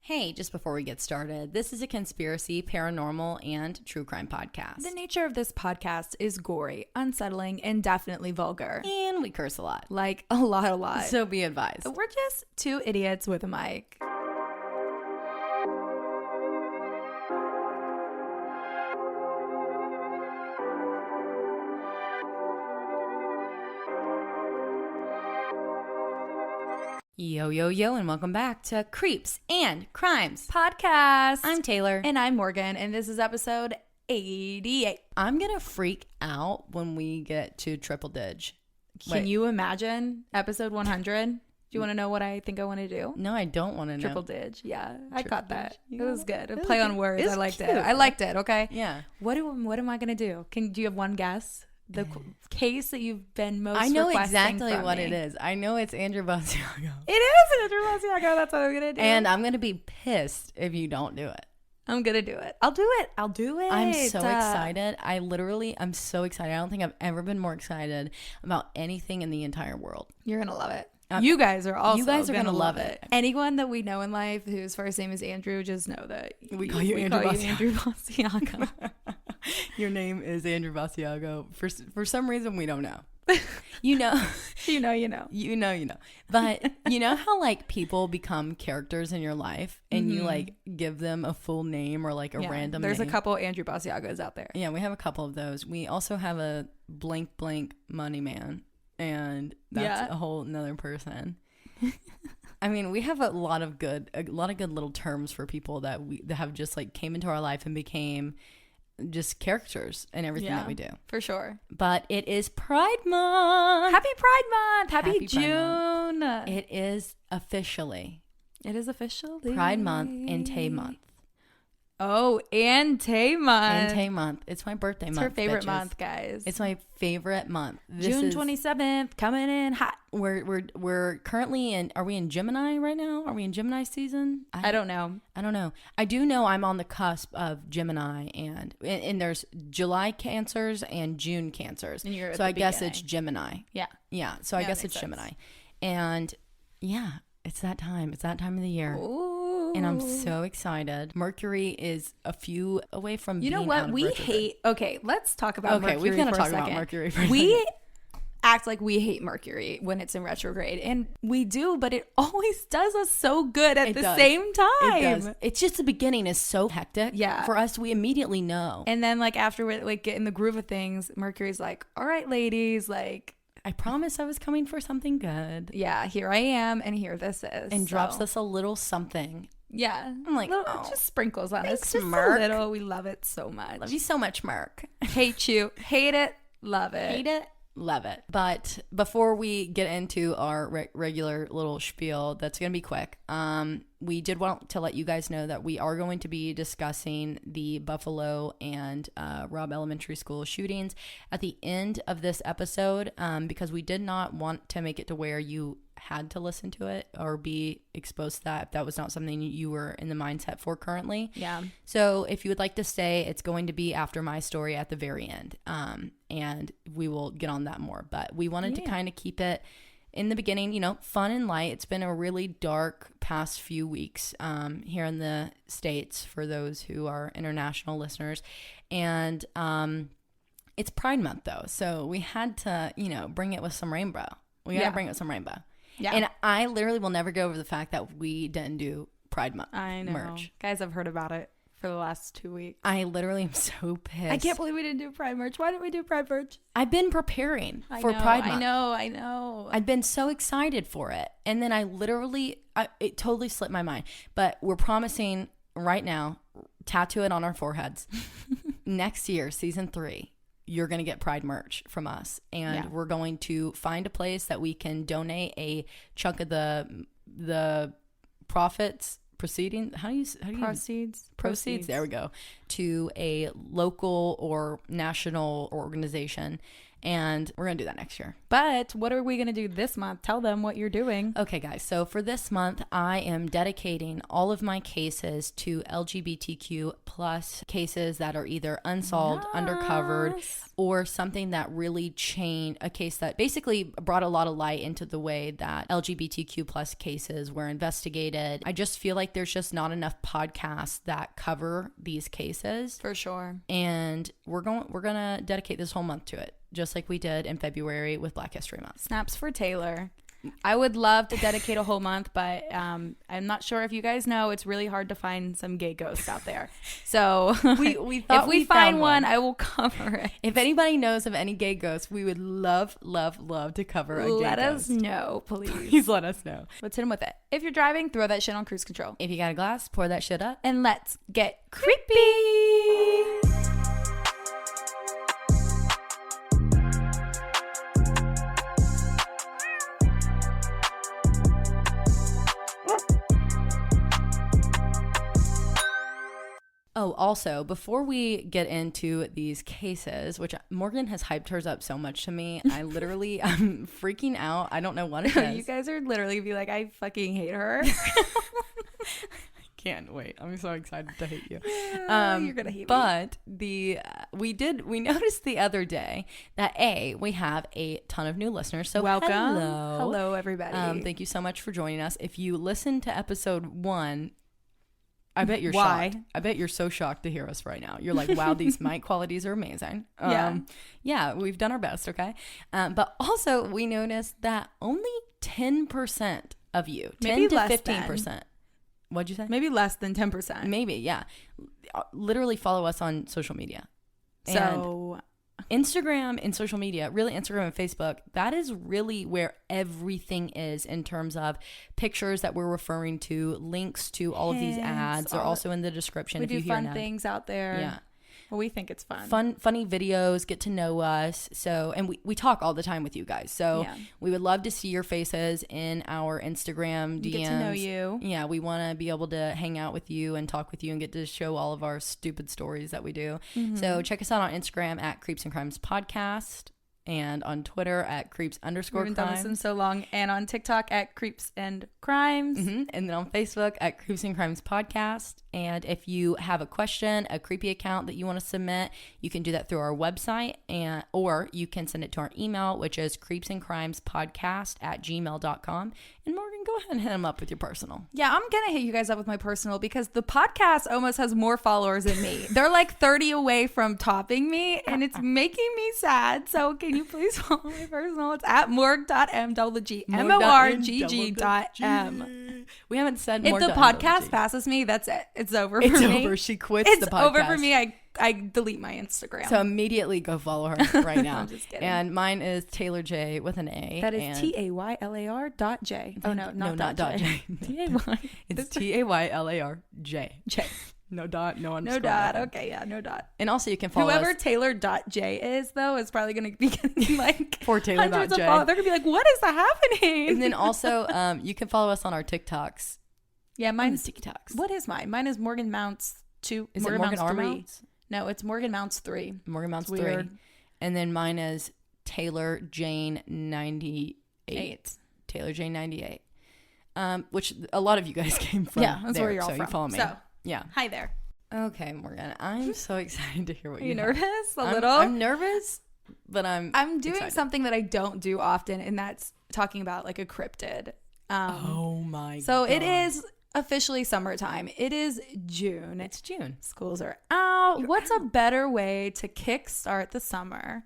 Hey, just before we get started, this is a conspiracy, paranormal, and true crime podcast. The nature of this podcast is gory, unsettling, and definitely vulgar. And we curse a lot. Like, a lot. So be advised. We're just two idiots with a mic. Yo, and welcome back to Creeps and Crimes Podcast. I'm Taylar. And I'm Morgan, and this is episode 88. I'm going to freak out when we get to triple dig. Can you imagine episode 100? Do you want to know what I think I want to do? No, I don't want to know. Triple dig. Yeah, I caught that. Dig. It was good. A play on words. It's I liked cute. it. I liked it. Okay. Yeah. What am I going to do? Do you have one guess? The case that you've been most I know requesting exactly from what me. it is. I know it's Andrew Basiago. It is Andrew Basiago. That's what I'm going to do. And I'm going to be pissed if you don't do it. I'm going to do it. I'll do it. I'm so excited. I'm so excited. I don't think I've ever been more excited about anything in the entire world. You're going to love it. You guys are also going to love it. Anyone that we know in life whose first name is Andrew, just know that we call you Andrew Basiago. Your name is Andrew Basiago. For some reason, we don't know. You know. You know. But you know how like people become characters in your life and you like give them a full name or like a random There's name? a couple Andrew Basiagos out there. Yeah, we have a couple of those. We also have a blank money man. And that's a whole nother person. I mean, we have a lot of good little terms for people that have just like came into our life and became just characters in everything that we do. For sure. But it is Pride Month. Happy Pride Month. Happy June. Pride Month. It is officially Pride Month and Tay Month. Oh, and Tay Month. And Tay Month. It's my birthday month. It's her favorite bitches. month, guys. It's my favorite month. June 27th, coming in hot. We're currently in. Are we in Gemini right now? Are we in Gemini season? I don't know. I do know I'm on the cusp of Gemini, and there's July Cancers and June Cancers. And you're at so the I guess beginning. it's Gemini. Yeah. So I guess makes it's sense. Gemini, and yeah, it's that time. It's that time of the year. Ooh. And I'm so excited. Mercury is a few away from being You know what? out of We retrograde. hate. Okay, let's talk about Mercury. We've got to for talk a about second. Mercury for a We second. act like we hate Mercury when it's in retrograde, and we do, but it always does us so good at the same time. It does. It's just the beginning is so hectic. Yeah. For us, we immediately know. And then like after we like get in the groove of things, Mercury's like, all right, ladies, like, I promised I was coming for something good. yeah, here I am, and here this is. And drops us a little something. Yeah. I'm like, just sprinkles on us. thanks, Just Merc. a little. We love it so much. Love you so much, Merc. Hate you. Hate it. Love it. Hate it. Love it. But before we get into our regular little spiel, that's going to be quick. We did want to let you guys know that we are going to be discussing the Buffalo and Robb Elementary School shootings at the end of this episode because we did not want to make it to where you had to listen to it or be exposed to that if that was not something you were in the mindset for currently. Yeah. So if you would like to stay, it's going to be after my story at the very end. And we will get on that more. But we wanted to kind of keep it in the beginning, fun and light. It's been a really dark past few weeks here in the States for those who are international listeners. And it's Pride Month, though. So we had to, bring it with some rainbow. We got to bring it with some rainbow. Yeah. And I literally will never go over the fact that we didn't do Pride Month merch. Guys, I've heard about it for the last 2 weeks. I literally am so pissed. I can't believe we didn't do Pride merch. Why didn't we do Pride merch? I've been preparing for Pride Month. I know. I've been so excited for it. And then it totally slipped my mind. But we're promising right now, tattoo it on our foreheads. Next year, season 3. You're going to get Pride merch from us. And we're going to find a place that we can donate a chunk of the profits, proceeding. Proceeds. There we go. To a local or national organization. And we're going to do that next year. But what are we going to do this month? Tell them what you're doing. Okay, guys. So for this month, I am dedicating all of my cases to LGBTQ plus cases that are either unsolved, undercovered, or something that really changed, a case that basically brought a lot of light into the way that LGBTQ plus cases were investigated. I just feel like there's just not enough podcasts that cover these cases. For sure. And we're gonna dedicate this whole month to it, just like we did in February with Black History Month. Snaps for Taylar. I would love to dedicate a whole month, but I'm not sure if you guys know, it's really hard to find some gay ghosts out there. So we thought if we find one, I will cover it. If anybody knows of any gay ghosts, we would love to cover a gay ghost. Let us know, please. Please let us know. Let's hit them with it. If you're driving, throw that shit on cruise control. If you got a glass, pour that shit up. And let's get creepy. Oh, also, before we get into these cases, which Morgan has hyped hers up so much to me, I'm freaking out. I don't know what it is. You guys are literally be like, I fucking hate her. Can't wait. I'm so excited to hate you. You're gonna hate me. But we noticed the other day that we have a ton of new listeners. So welcome. Hello everybody. Thank you so much for joining us. If you listened to episode 1, I bet you're Why? shocked. I bet you're so shocked to hear us right now. You're like, wow, these mic qualities are amazing. Yeah, we've done our best, okay? But also, we noticed that only 10% of you, maybe 10 to 15%. What'd you say? Maybe less than 10%. Maybe, yeah. Literally follow us on social media. So Instagram and social media, really Instagram and Facebook, that is really where everything is in terms of pictures that we're referring to, links to all of these ads are also in the description. We do fun things out there. Yeah. Well, we think it's fun. Funny videos, get to know us. So, and we talk all the time with you guys. So we would love to see your faces in our Instagram DMs. Get to know you. Yeah, we want to be able to hang out with you and talk with you and get to show all of our stupid stories that we do. Mm-hmm. So check us out on Instagram at Creeps and Crimes Podcast. And on Twitter at creeps_crimes. We haven't done this in so long. And on TikTok at creeps and crimes. Mm-hmm. And then on Facebook at Creeps and Crimes Podcast. And if you have a question, a creepy account that you want to submit, you can do that through our website, or you can send it to our email, which is creepsandcrimespodcast@gmail.com. And Morgan, go ahead and hit them up with your personal. Yeah, I'm going to hit you guys up with my personal because the podcast almost has more followers than me. They're like 30 away from topping me, and it's making me sad. So can you please follow my personal? It's at morg.m, morgg.m. We haven't said if the podcast passes me, that's it. It's over for me. It's over. She quits the podcast. It's over for me. I delete my Instagram. So immediately go follow her right now. I'm just kidding. And mine is Taylar J with an A. That is TAYLAR.J. Oh no, not J. T-A-Y. It's TAYLAR.J. J. No dot, no underscore. No dot. Okay, yeah, no dot. And also you can follow whoever us. Taylar.J is, though, is probably going to be getting like for hundreds of followers. They're going to be like, what is happening? And then also you can follow us on our TikToks. Yeah, mine's TikToks. What is mine? Mine is Morgan Mounts 2. Is Morgan Mounts 3. Mounts? No, it's Morgan Mounts 3. Morgan Mounts 3. And then mine is Taylar Jane 98. Taylar Jane 98. Which a lot of you guys came from. Yeah, that's where you're all from. So you follow me. So, yeah. Hi there. Okay, Morgan. I'm so excited to hear what you have. Are you nervous? A little? I'm nervous, but I'm doing excited. Something that I don't do often, and that's talking about like a cryptid. Oh my God. So it is officially summertime. It is June. It's June. Schools are out. What's a better way to kickstart the summer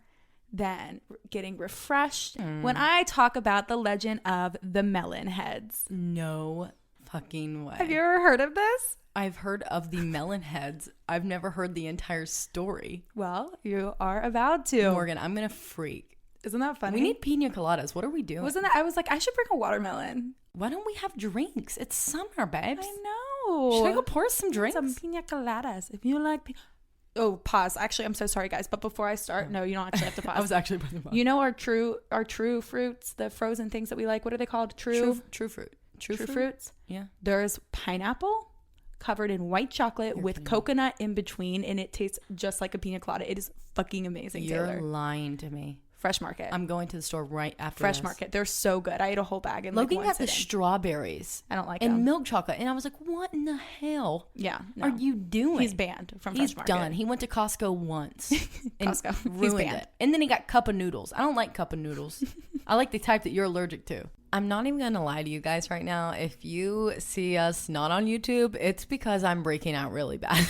than getting refreshed when I talk about the legend of the Melon Heads? No fucking way. Have you ever heard of this? I've heard of the Melon Heads. I've never heard the entire story. Well, you are about to. Morgan, I'm going to freak. Isn't that funny? We need pina coladas. What are we doing? Wasn't that? I was like, I should bring a watermelon. Why don't we have drinks? It's summer, babes. I know. Should I go pour some drinks? Some pina coladas. If you like Oh, pause. Actually, I'm so sorry, guys. But before I start, no, you don't actually have to pause. I was actually putting the pause. You know our true fruits, the frozen things that we like. What are they called? True fruit. True fruits? Yeah. There's pineapple covered in white chocolate with coconut in between, and it tastes just like a pina colada. It is fucking amazing, You're Taylar. lying to me. Fresh Market. I'm going to the store right after Fresh this. Market. They're so good. I ate a whole bag in Logan like one got sitting. the strawberries. I don't like and them. milk chocolate. And I was like, what in the hell are you doing? He's banned from Fresh Market. He's done. He went to Costco once. And Costco. ruined it. And then he got cup of noodles. I don't like cup of noodles. I like the type that you're allergic to. I'm not even going to lie to you guys right now. If you see us not on YouTube, it's because I'm breaking out really bad.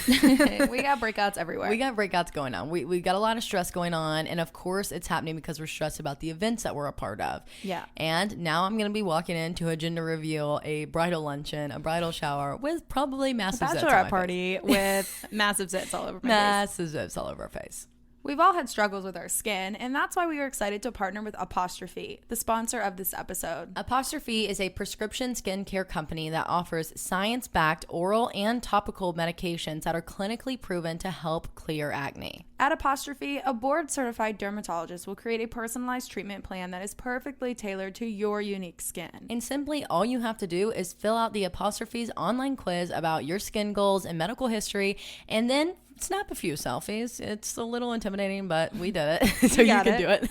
We got breakouts everywhere. We got breakouts going on. We got a lot of stress going on. And of course, it's happening because we're stressed about the events that we're a part of. Yeah. And now I'm going to be walking into a gender reveal, a bridal luncheon, a bridal shower with probably massive zits on my bachelorette face. party with massive zits all over my face. Massive zits all over our face. We've all had struggles with our skin, and that's why we were excited to partner with Apostrophe, the sponsor of this episode. Apostrophe is a prescription skincare company that offers science-backed oral and topical medications that are clinically proven to help clear acne. At Apostrophe, a board-certified dermatologist will create a personalized treatment plan that is perfectly tailored to your unique skin. And simply all you have to do is fill out the Apostrophe's online quiz about your skin goals and medical history, and then snap a few selfies. It's a little intimidating, but we did it. So you can do it.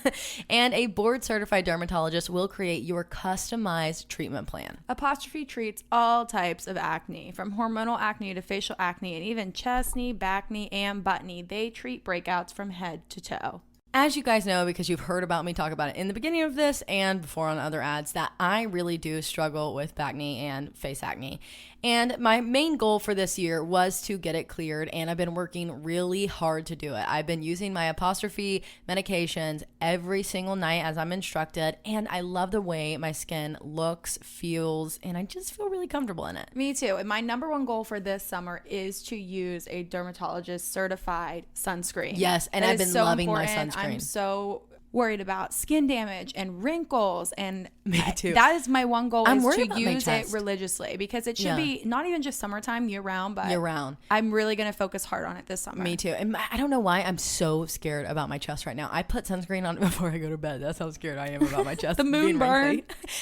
And a board certified dermatologist will create your customized treatment plan. Apostrophe treats all types of acne, from hormonal acne to facial acne, and even chest knee, back knee, and butt knee. They treat breakouts from head to toe. As you guys know, because you've heard about me talk about it in the beginning of this and before on other ads, that I really do struggle with back knee and face acne. And my main goal for this year was to get it cleared, and I've been working really hard to do it. I've been using my Apostrophe medications every single night as I'm instructed, and I love the way my skin looks, feels, and I just feel really comfortable in it. Me too. And my number one goal for this summer is to use a dermatologist certified sunscreen. Yes, and I've been loving my sunscreen. I'm so worried about skin damage and wrinkles, and me too. That is my one goal, is to use it chest. religiously, because it should be not even just summertime, year round, but year round. I'm really going to focus hard on it this summer. Me too. And I don't know why I'm so scared about my chest right now. I put sunscreen on before I go to bed. That's how scared I am about my chest. The moon burn.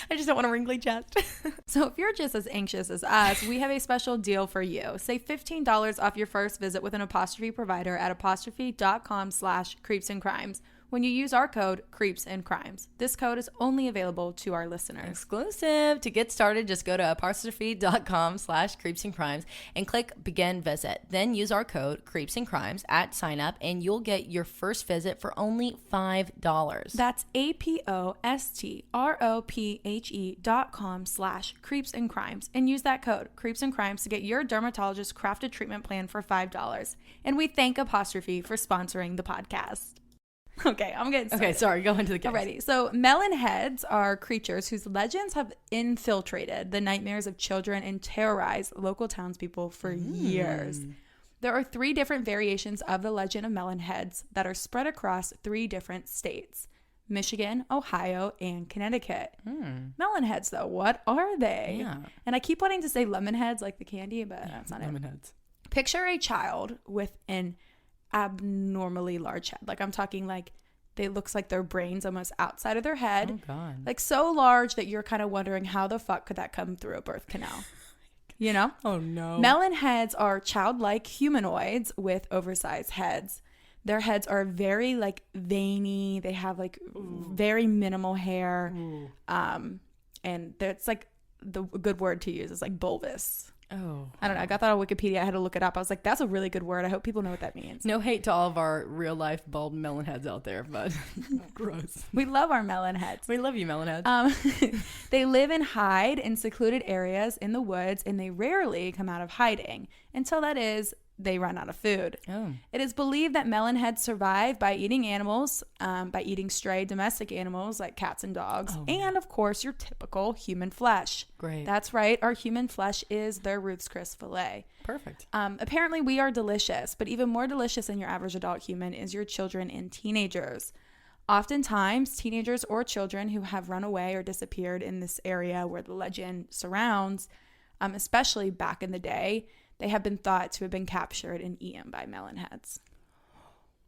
I just don't want a wrinkly chest. So if you're just as anxious as us, we have a special deal for you. Save $15 off your first visit with an Apostrophe provider at apostrophe.com/creepsandcrimes. when you use our code CREEPSAndCRIMES. This code is only available to our listeners. Exclusive. To get started, just go to apostrophe.com/creepsandcrimes and click begin visit. Then use our code CREEPSAndCRIMES at sign up and you'll get your first visit for only $5. That's apostrophe.com/creepsandcrimes and use that code CREEPSAndCRIMES to get your dermatologist crafted treatment plan for $5. And we thank Apostrophe for sponsoring the podcast. Okay, I'm getting started. Okay, sorry, go into the case. Alrighty. So Melon Heads are creatures whose legends have infiltrated the nightmares of children and terrorized local townspeople for years. There are 3 different variations of the legend of Melon Heads that are spread across 3 different states: Michigan, Ohio, and Connecticut. Melon Heads, though, what are they? Yeah. And I keep wanting to say lemon heads like the candy, but that's not Lemon it. Heads. Picture a child with an abnormally large head. Like, I'm talking like they looks like their brain's almost outside of their head. Oh, God. Like, so large that you're kind of wondering how the fuck could that come through a birth canal? You know? Oh, no. Melon heads are childlike humanoids with oversized heads. Their heads are very like veiny. They have like very minimal hair. And it's like the good word to use is like bulbous. Oh. I don't know. I got that on Wikipedia. I had to look it up. I was like, that's a really good word. I hope people know what that means. No hate to all of our real life bald melon heads out there, but gross. We love our melon heads. We love you, melon heads. They live and hide in secluded areas in the woods, and they rarely come out of hiding until, that is, they run out of food. Oh. It is believed that melon heads survive by eating animals, by eating stray domestic animals like cats and dogs, and of course your typical human flesh. Great. That's right. Our human flesh is their Ruth's Chris filet. Perfect. Apparently we are delicious, but even more delicious than your average adult human is your children and teenagers. Oftentimes, teenagers or children who have run away or disappeared in this area where the legend surrounds, especially back in the day, they have been thought to have been captured and eaten by melon heads.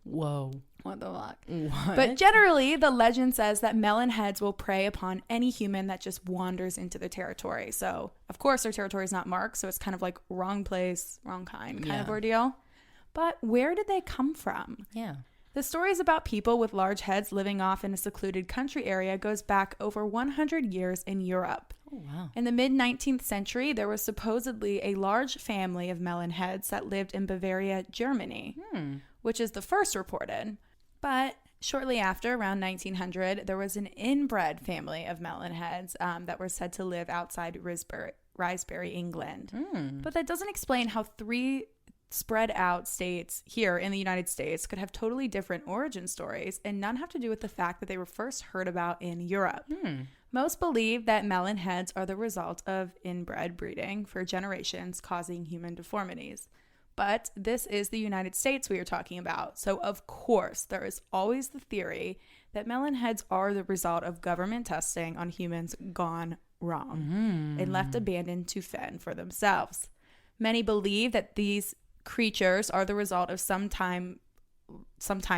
Whoa. What the fuck? What? But generally, the legend says that melon heads will prey upon any human that just wanders into their territory. So, of course, their territory is not marked, so it's kind of like wrong place, wrong kind of ordeal. But where did they come from? Yeah. The stories about people with large heads living off in a secluded country area goes back over 100 years in Europe. Oh, wow. In the mid-19th century, there was supposedly a large family of melon heads that lived in Bavaria, Germany, which is the first reported. But shortly after, around 1900, there was an inbred family of melon heads that were said to live outside Risbury, England. But that doesn't explain how 3 spread out states here in the United States could have totally different origin stories, and none have to do with the fact that they were first heard about in Europe. Most believe that melon heads are the result of inbred breeding for generations, causing human deformities. But this is the United States we are talking about, so of course there is always the theory that melon heads are the result of government testing on humans gone wrong and left abandoned to fend for themselves. Many believe that these creatures are the result of some time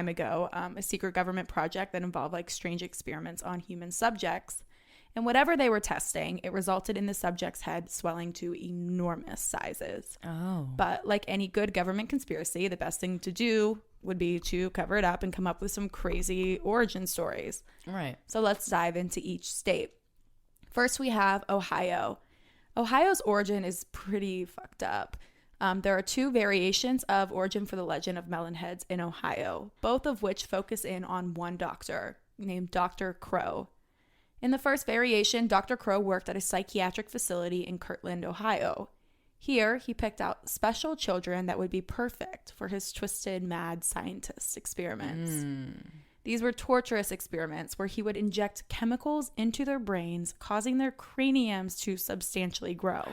ago, a secret government project that involved like strange experiments on human subjects. And whatever they were testing, it resulted in the subject's head swelling to enormous sizes. Oh. But like any good government conspiracy, the best thing to do would be to cover it up and come up with some crazy origin stories. Right. So let's dive into each state. First, we have Ohio. Ohio's origin is pretty fucked up. There are 2 variations of origin for the legend of melon heads in Ohio, both of which focus in on one doctor named Dr. Crow. In the first variation, Dr. Crow worked at a psychiatric facility in Kirtland, Ohio. Here, he picked out special children that would be perfect for his twisted, mad scientist experiments. These were torturous experiments where he would inject chemicals into their brains, causing their craniums to substantially grow.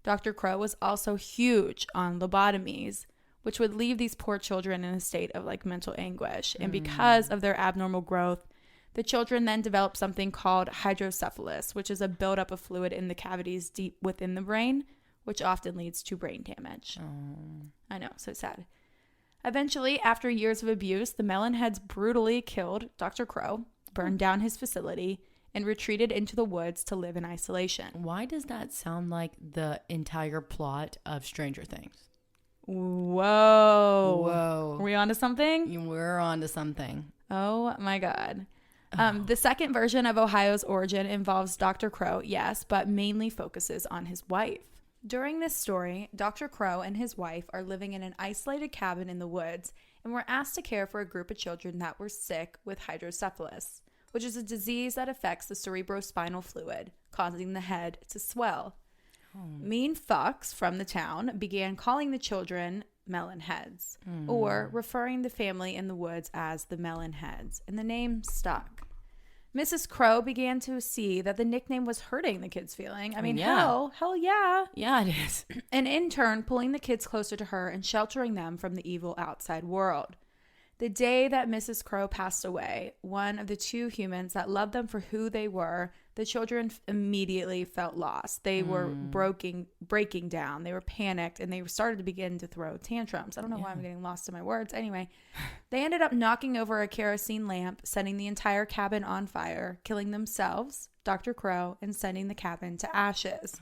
Dr. Crow was also huge on lobotomies, which would leave these poor children in a state of like mental anguish. And because of their abnormal growth, the children then developed something called hydrocephalus, which is a buildup of fluid in the cavities deep within the brain, which often leads to brain damage. I know, so sad. Eventually, after years of abuse, the melon heads brutally killed Dr. Crow, burned down his facility, and retreated into the woods to live in isolation. Why does that sound like the entire plot of Stranger Things? Whoa. Are we on to something? We're on to something. Oh, my God. The second version of Ohio's origin involves Dr. Crow, yes, but mainly focuses on his wife. During this story, Dr. Crow and his wife are living in an isolated cabin in the woods and were asked to care for a group of children that were sick with hydrocephalus, which is a disease that affects the cerebrospinal fluid, causing the head to swell. Mean fucks from the town began calling the children melon heads, or referring the family in the woods as the Melon Heads, and the name stuck. Mrs. Crow began to see that the nickname was hurting the kids' feeling. I mean, hell yeah. Yeah, it is. And in turn, pulling the kids closer to her and sheltering them from the evil outside world. The day that Mrs. Crow passed away, one of the 2 humans that loved them for who they were, the children immediately felt lost. They were breaking down. They were panicked, and they started to begin to throw tantrums. I don't know why I'm getting lost in my words. Anyway, they ended up knocking over a kerosene lamp, setting the entire cabin on fire, killing themselves, Dr. Crow, and sending the cabin to ashes.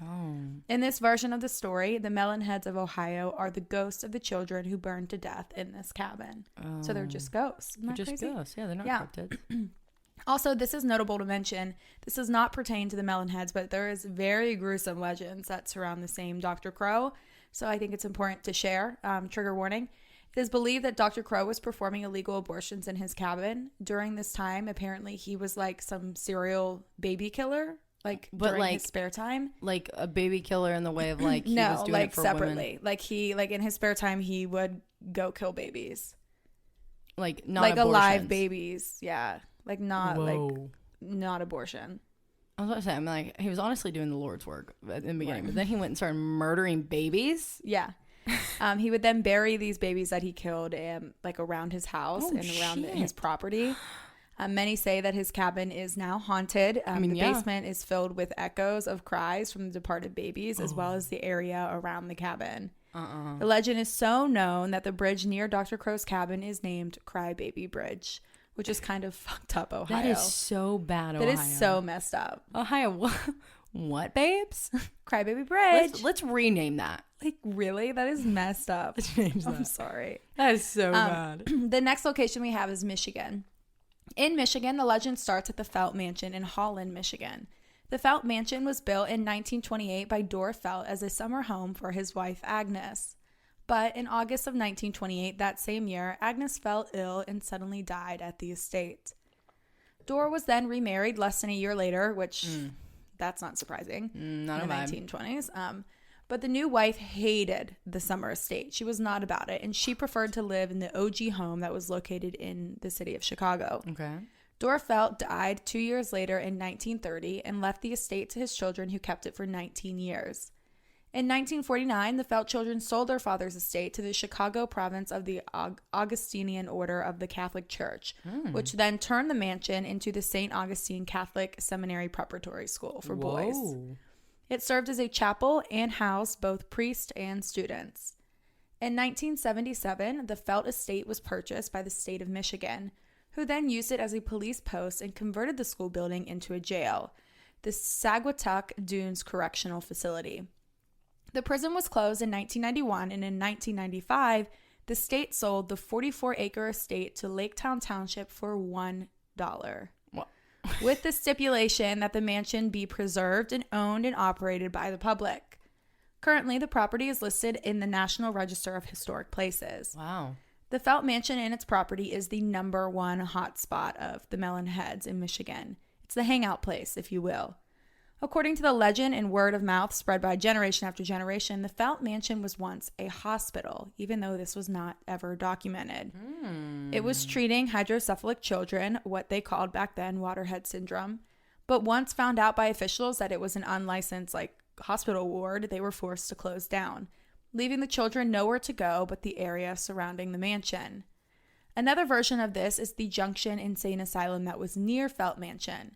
In this version of the story, the Melon Heads of Ohio are the ghosts of the children who burned to death in this cabin. So they're just ghosts. Isn't that just crazy? ghosts. Yeah, they're not cryptids. Also, this is notable to mention, this does not pertain to the Melon Heads, but there is very gruesome legends that surround the same Dr. Crow. So I think it's important to share. Trigger warning. It is believed that Dr. Crow was performing illegal abortions in his cabin. During this time, apparently he was like some serial baby killer, during his spare time. Like a baby killer in the way of like he was doing it for separately. women. Like in his spare time, he would go kill babies. Like not abortions. Alive babies. Yeah. Not abortion. I was about to say, I'm like, he was honestly doing the Lord's work in the beginning, but then he went and started murdering babies. Yeah. He would then bury these babies that he killed around his house around his property. Many say that his cabin is now haunted. The basement is filled with echoes of cries from the departed babies, as well as the area around the cabin. The legend is so known that the bridge near Dr. Crow's cabin is named Crybaby Bridge, which is kind of fucked up, Ohio. That is so bad, Ohio. That is so messed up. Ohio, What, babes? Crybaby Bridge. Let's rename that. Like, really? That is messed up. Let's change that. I'm sorry. That is so bad. The next location we have is Michigan. In Michigan, the legend starts at the Felt Mansion in Holland, Michigan. The Felt Mansion was built in 1928 by Dorr Felt as a summer home for his wife, Agnes. But in August of 1928, that same year, Agnes fell ill and suddenly died at the estate. Dorr was then remarried less than a year later, which that's not surprising Not in the 1920s. But the new wife hated the summer estate. She was not about it, and she preferred to live in the OG home that was located in the city of Chicago. Okay. Dorr Felt died 2 years later in 1930 and left the estate to his children, who kept it for 19 years. In 1949, the Felt children sold their father's estate to the Chicago province of the Augustinian Order of the Catholic Church, which then turned the mansion into the St. Augustine Catholic Seminary Preparatory School for boys. It served as a chapel and housed both priests and students. In 1977, the Felt estate was purchased by the state of Michigan, who then used it as a police post and converted the school building into a jail, the Saugatuck Dunes Correctional Facility. The prison was closed in 1991, and in 1995, the state sold the 44-acre estate to Laketown Township for $1. With the stipulation that the mansion be preserved and owned and operated by the public. Currently, the property is listed in the National Register of Historic Places. Wow. The Felt Mansion and its property is the number one hotspot of the Melon Heads in Michigan. It's the hangout place, if you will. According to the legend and word of mouth spread by generation after generation, the Felt Mansion was once a hospital, even though this was not ever documented. It was treating hydrocephalic children, what they called back then waterhead syndrome. But once found out by officials that it was an unlicensed hospital ward, they were forced to close down, leaving the children nowhere to go but the area surrounding the mansion. Another version of this is the Junction Insane Asylum that was near Felt Mansion.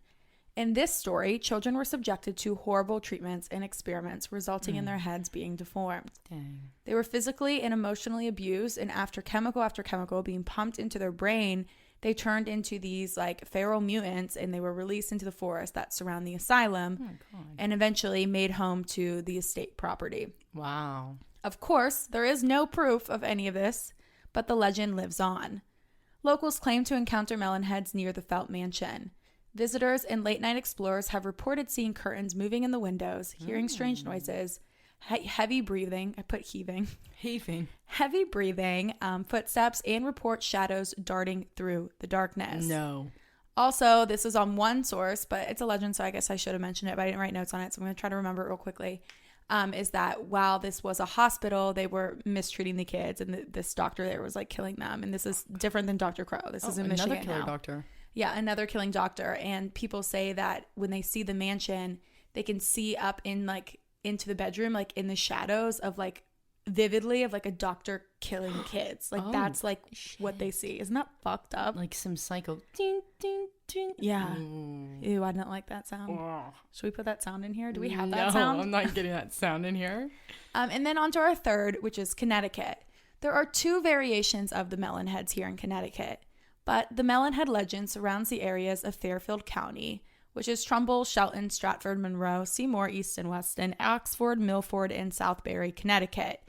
In this story, children were subjected to horrible treatments and experiments, resulting in their heads being deformed. Dang. They were physically and emotionally abused, and after chemical being pumped into their brain, they turned into these feral mutants, and they were released into the forest that surround the asylum, and eventually made home to the estate property. Wow. Of course, there is no proof of any of this, but the legend lives on. Locals claim to encounter melon heads near the Felt Mansion. Visitors and late-night explorers have reported seeing curtains moving in the windows, hearing strange noises, heavy breathing. I put heaving. Heaving. Heavy breathing, footsteps, and report shadows darting through the darkness. No. Also, this is on one source, but it's a legend, so I guess I should have mentioned it, but I didn't write notes on it, so I'm going to try to remember it real quickly. Is that while this was a hospital, they were mistreating the kids, and this doctor there was killing them. And this is different than Dr. Crow. This is in Michigan another killer now. Doctor. Yeah, another killing doctor. And people say that when they see the mansion, they can see up in into the bedroom, in the shadows of vividly of a doctor killing kids. That's what they see. Isn't that fucked up? Some psycho. Ding, ding, ding. Yeah. Ew, I didn't like that sound. Should we put that sound in here? Do we have that No, sound? I'm not getting that sound in here. And then on to our third, which is Connecticut. There are two variations of the Melon Heads here in Connecticut. But the Melon Head legend surrounds the areas of Fairfield County, which is Trumbull, Shelton, Stratford, Monroe, Seymour, Easton, Weston, Oxford, Milford, and Southbury, Connecticut.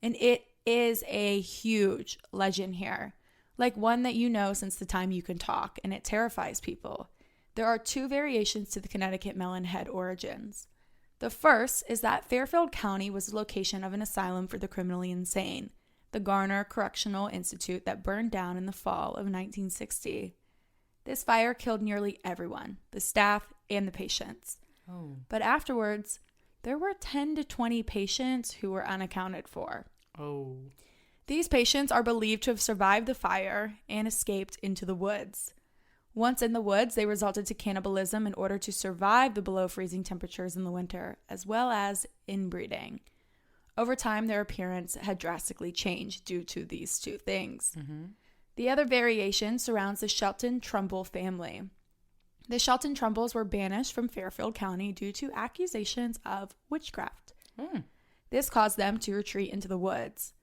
And it is a huge legend here, one that you know since the time you can talk, and it terrifies people. There are two variations to the Connecticut Melon Head origins. The first is that Fairfield County was the location of an asylum for the criminally insane, the Garner Correctional Institute, that burned down in the fall of 1960. This fire killed nearly everyone, the staff and the patients. But afterwards, there were 10 to 20 patients who were unaccounted for. These patients are believed to have survived the fire and escaped into the woods. Once in the woods, they resorted to cannibalism in order to survive the below freezing temperatures in the winter, as well as inbreeding. Over time, their appearance had drastically changed due to these two things. The other variation surrounds the Shelton Trumbull family. The Shelton Trumbulls were banished from Fairfield County due to accusations of witchcraft. This caused them to retreat into the woods.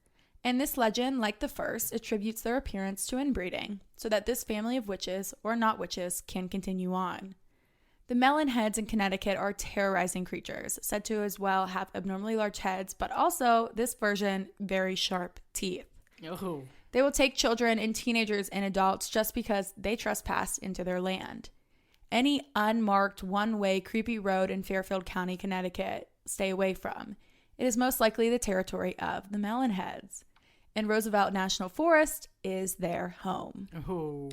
And this legend, like the first, attributes their appearance to inbreeding, so that this family of witches, or not witches, can continue on. The Melon Heads in Connecticut are terrorizing creatures, said to as well have abnormally large heads, but also, this version, very sharp teeth. Oh. They will take children and teenagers and adults just because they trespassed into their land. Any unmarked one-way creepy road in Fairfield County, Connecticut, stay away from. It is most likely the territory of the Melon Heads. And Roosevelt National Forest is their home. Oh.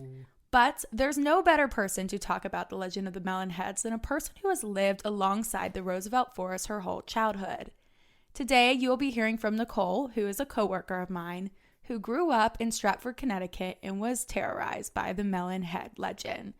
But there's no better person to talk about the legend of the Melon Heads than a person who has lived alongside the Roosevelt Forest her whole childhood. Today, you will be hearing from Nicole, who is a coworker of mine, who grew up in Stratford, Connecticut, and was terrorized by the Melon Head legend.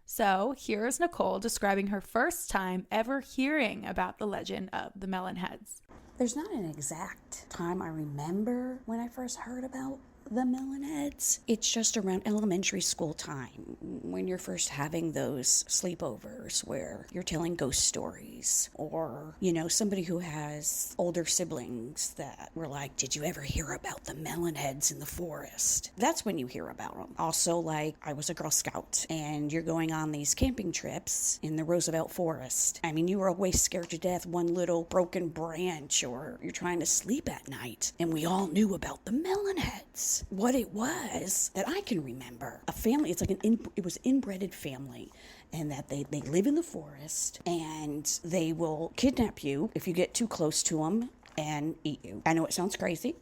So here's Nicole describing her first time ever hearing about the legend of the Melon Heads. There's not an exact time I remember when I first heard about the Melon Heads. It's just around elementary school time when you're first having those sleepovers where you're telling ghost stories, or, you know, somebody who has older siblings that were like, did you ever hear about the Melon Heads in the forest? That's when you hear about them. Also, like, I was a Girl Scout and you're going on these camping trips in the Roosevelt Forest. I mean, you were always scared to death, one little broken branch, or you're trying to sleep at night, and we all knew about the Melon Heads. What it was that I can remember, a family, it's like it was an inbred family, and that they live in the forest, and they will kidnap you if you get too close to them and eat you. I know it sounds crazy,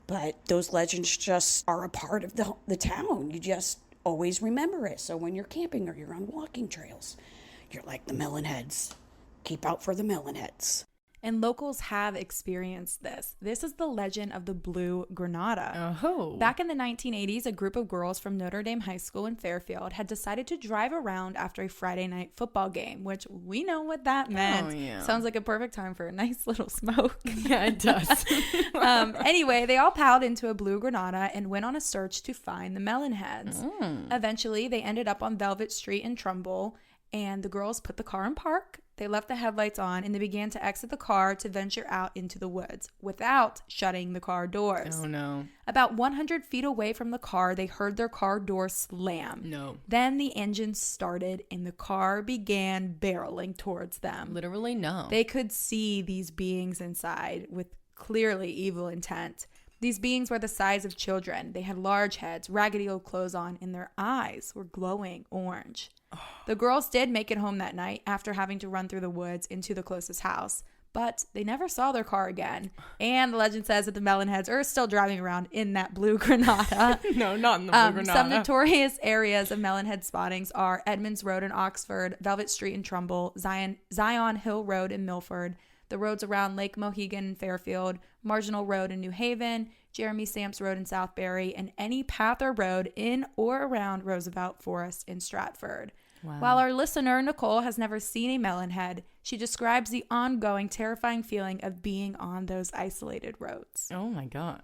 but those legends just are a part of the town. You just always remember it. So when you're camping or you're on walking trails, you're like, the Melon Heads. Keep out for the Melon Heads. And locals have experienced this. This is the legend of the Blue Granada. Oh. Back in the 1980s, a group of girls from Notre Dame High School in Fairfield had decided to drive around after a Friday night football game, which we know what that meant. Oh, yeah. Sounds like a perfect time for a nice little smoke. Yeah, it does. Anyway, they all piled into a Blue Granada and went on a search to find the Melon Heads. Eventually, they ended up on Velvet Street in Trumbull, and the girls put the car in park. They left the headlights on, and they began to exit the car to venture out into the woods without shutting the car doors. Oh, no. About 100 feet away from the car, they heard their car door slam. No. Then the engine started, and the car began barreling towards them. Literally, no. They could see these beings inside with clearly evil intent. These beings were the size of children. They had large heads, raggedy old clothes on, and their eyes were glowing orange. The girls did make it home that night after having to run through the woods into the closest house, but they never saw their car again. And the legend says that the Melon Heads are still driving around in that Blue Granada. No, not in the Blue Granada. Some notorious areas of Melon Head spottings are Edmonds Road in Oxford, Velvet Street in Trumbull, Zion Hill Road in Milford, the roads around Lake Mohegan in Fairfield, Marginal Road in New Haven, Jeremy Samps Road in Southbury, and any path or road in or around Roosevelt Forest in Stratford. Wow. While our listener, Nicole, has never seen a melon head, she describes the ongoing terrifying feeling of being on those isolated roads. Oh my God.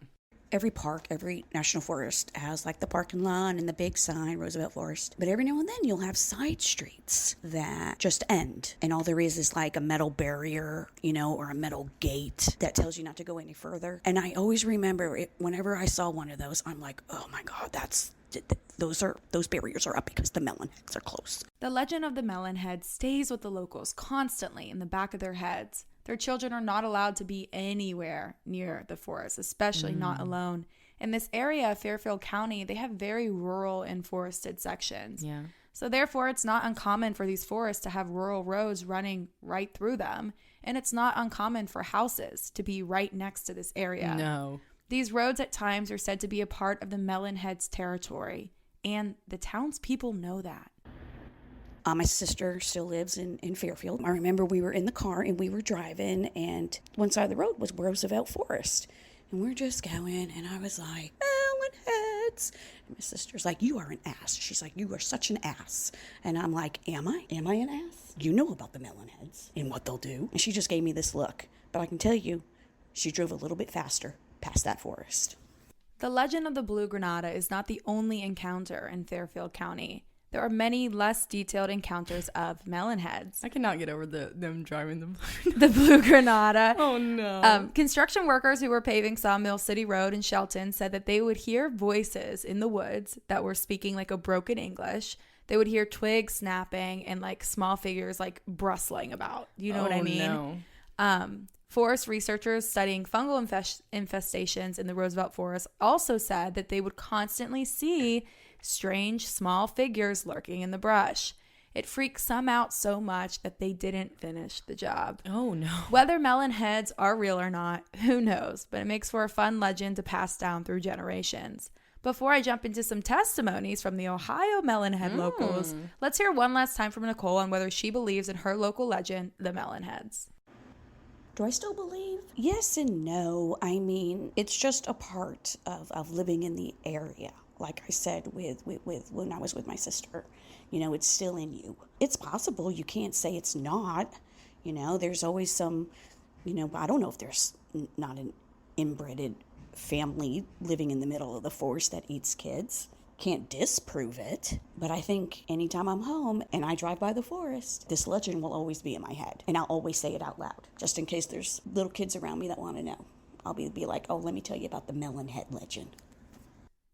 Every park, every national forest has like the parking lot and the big sign, Roosevelt Forest. But every now and then you'll have side streets that just end. And all there is like a metal barrier, you know, or a metal gate that tells you not to go any further. And I always remember it, whenever I saw one of those, I'm like, oh my God, those barriers are up because the Melon Heads are close. The legend of the Melon Head stays with the locals constantly in the back of their heads. Their children are not allowed to be anywhere near the forest, especially not alone. In this area of Fairfield County, they have very rural and forested sections. Yeah. So therefore, it's not uncommon for these forests to have rural roads running right through them. And it's not uncommon for houses to be right next to this area. No. These roads at times are said to be a part of the Melon Heads territory. And the townspeople know that. My sister still lives in Fairfield. I remember we were in the car and we were driving, and one side of the road was Roosevelt Forest. And we're just going, and I was like, Melon Heads. And my sister's like, you are an ass. She's like, you are such an ass. And I'm like, am I? Am I an ass? You know about the Melon Heads and what they'll do. And she just gave me this look. But I can tell you, she drove a little bit faster past that forest. The legend of the Blue Granada is not the only encounter in Fairfield County. There are many less detailed encounters of Melon Heads. I cannot get over them driving the Blue Granada. Oh, no. Construction workers who were paving Sawmill City Road in Shelton said that they would hear voices in the woods that were speaking like a broken English. They would hear twigs snapping and like small figures like brustling about. You know what I mean? No. Forest researchers studying fungal infestations in the Roosevelt Forest also said that they would constantly see strange small figures lurking in the brush. It freaked some out so much that they didn't finish the job. Oh, no. Whether melon heads are real or not, who knows? But it makes for a fun legend to pass down through generations. Before I jump into some testimonies from the Ohio melon head locals, let's hear one last time from Nicole on whether she believes in her local legend, the melon heads. Do I still believe? Yes and no. I mean, it's just a part of living in the area. Like I said, with when I was with my sister, you know, it's still in you. It's possible. You can't say it's not. You know, there's always some, you know, I don't know if there's not an inbred family living in the middle of the forest that eats kids. Can't disprove it, but I think anytime I'm home and I drive by the forest, this legend will always be in my head, and I'll always say it out loud, just in case there's little kids around me that want to know. I'll be like, oh, let me tell you about the melon head legend.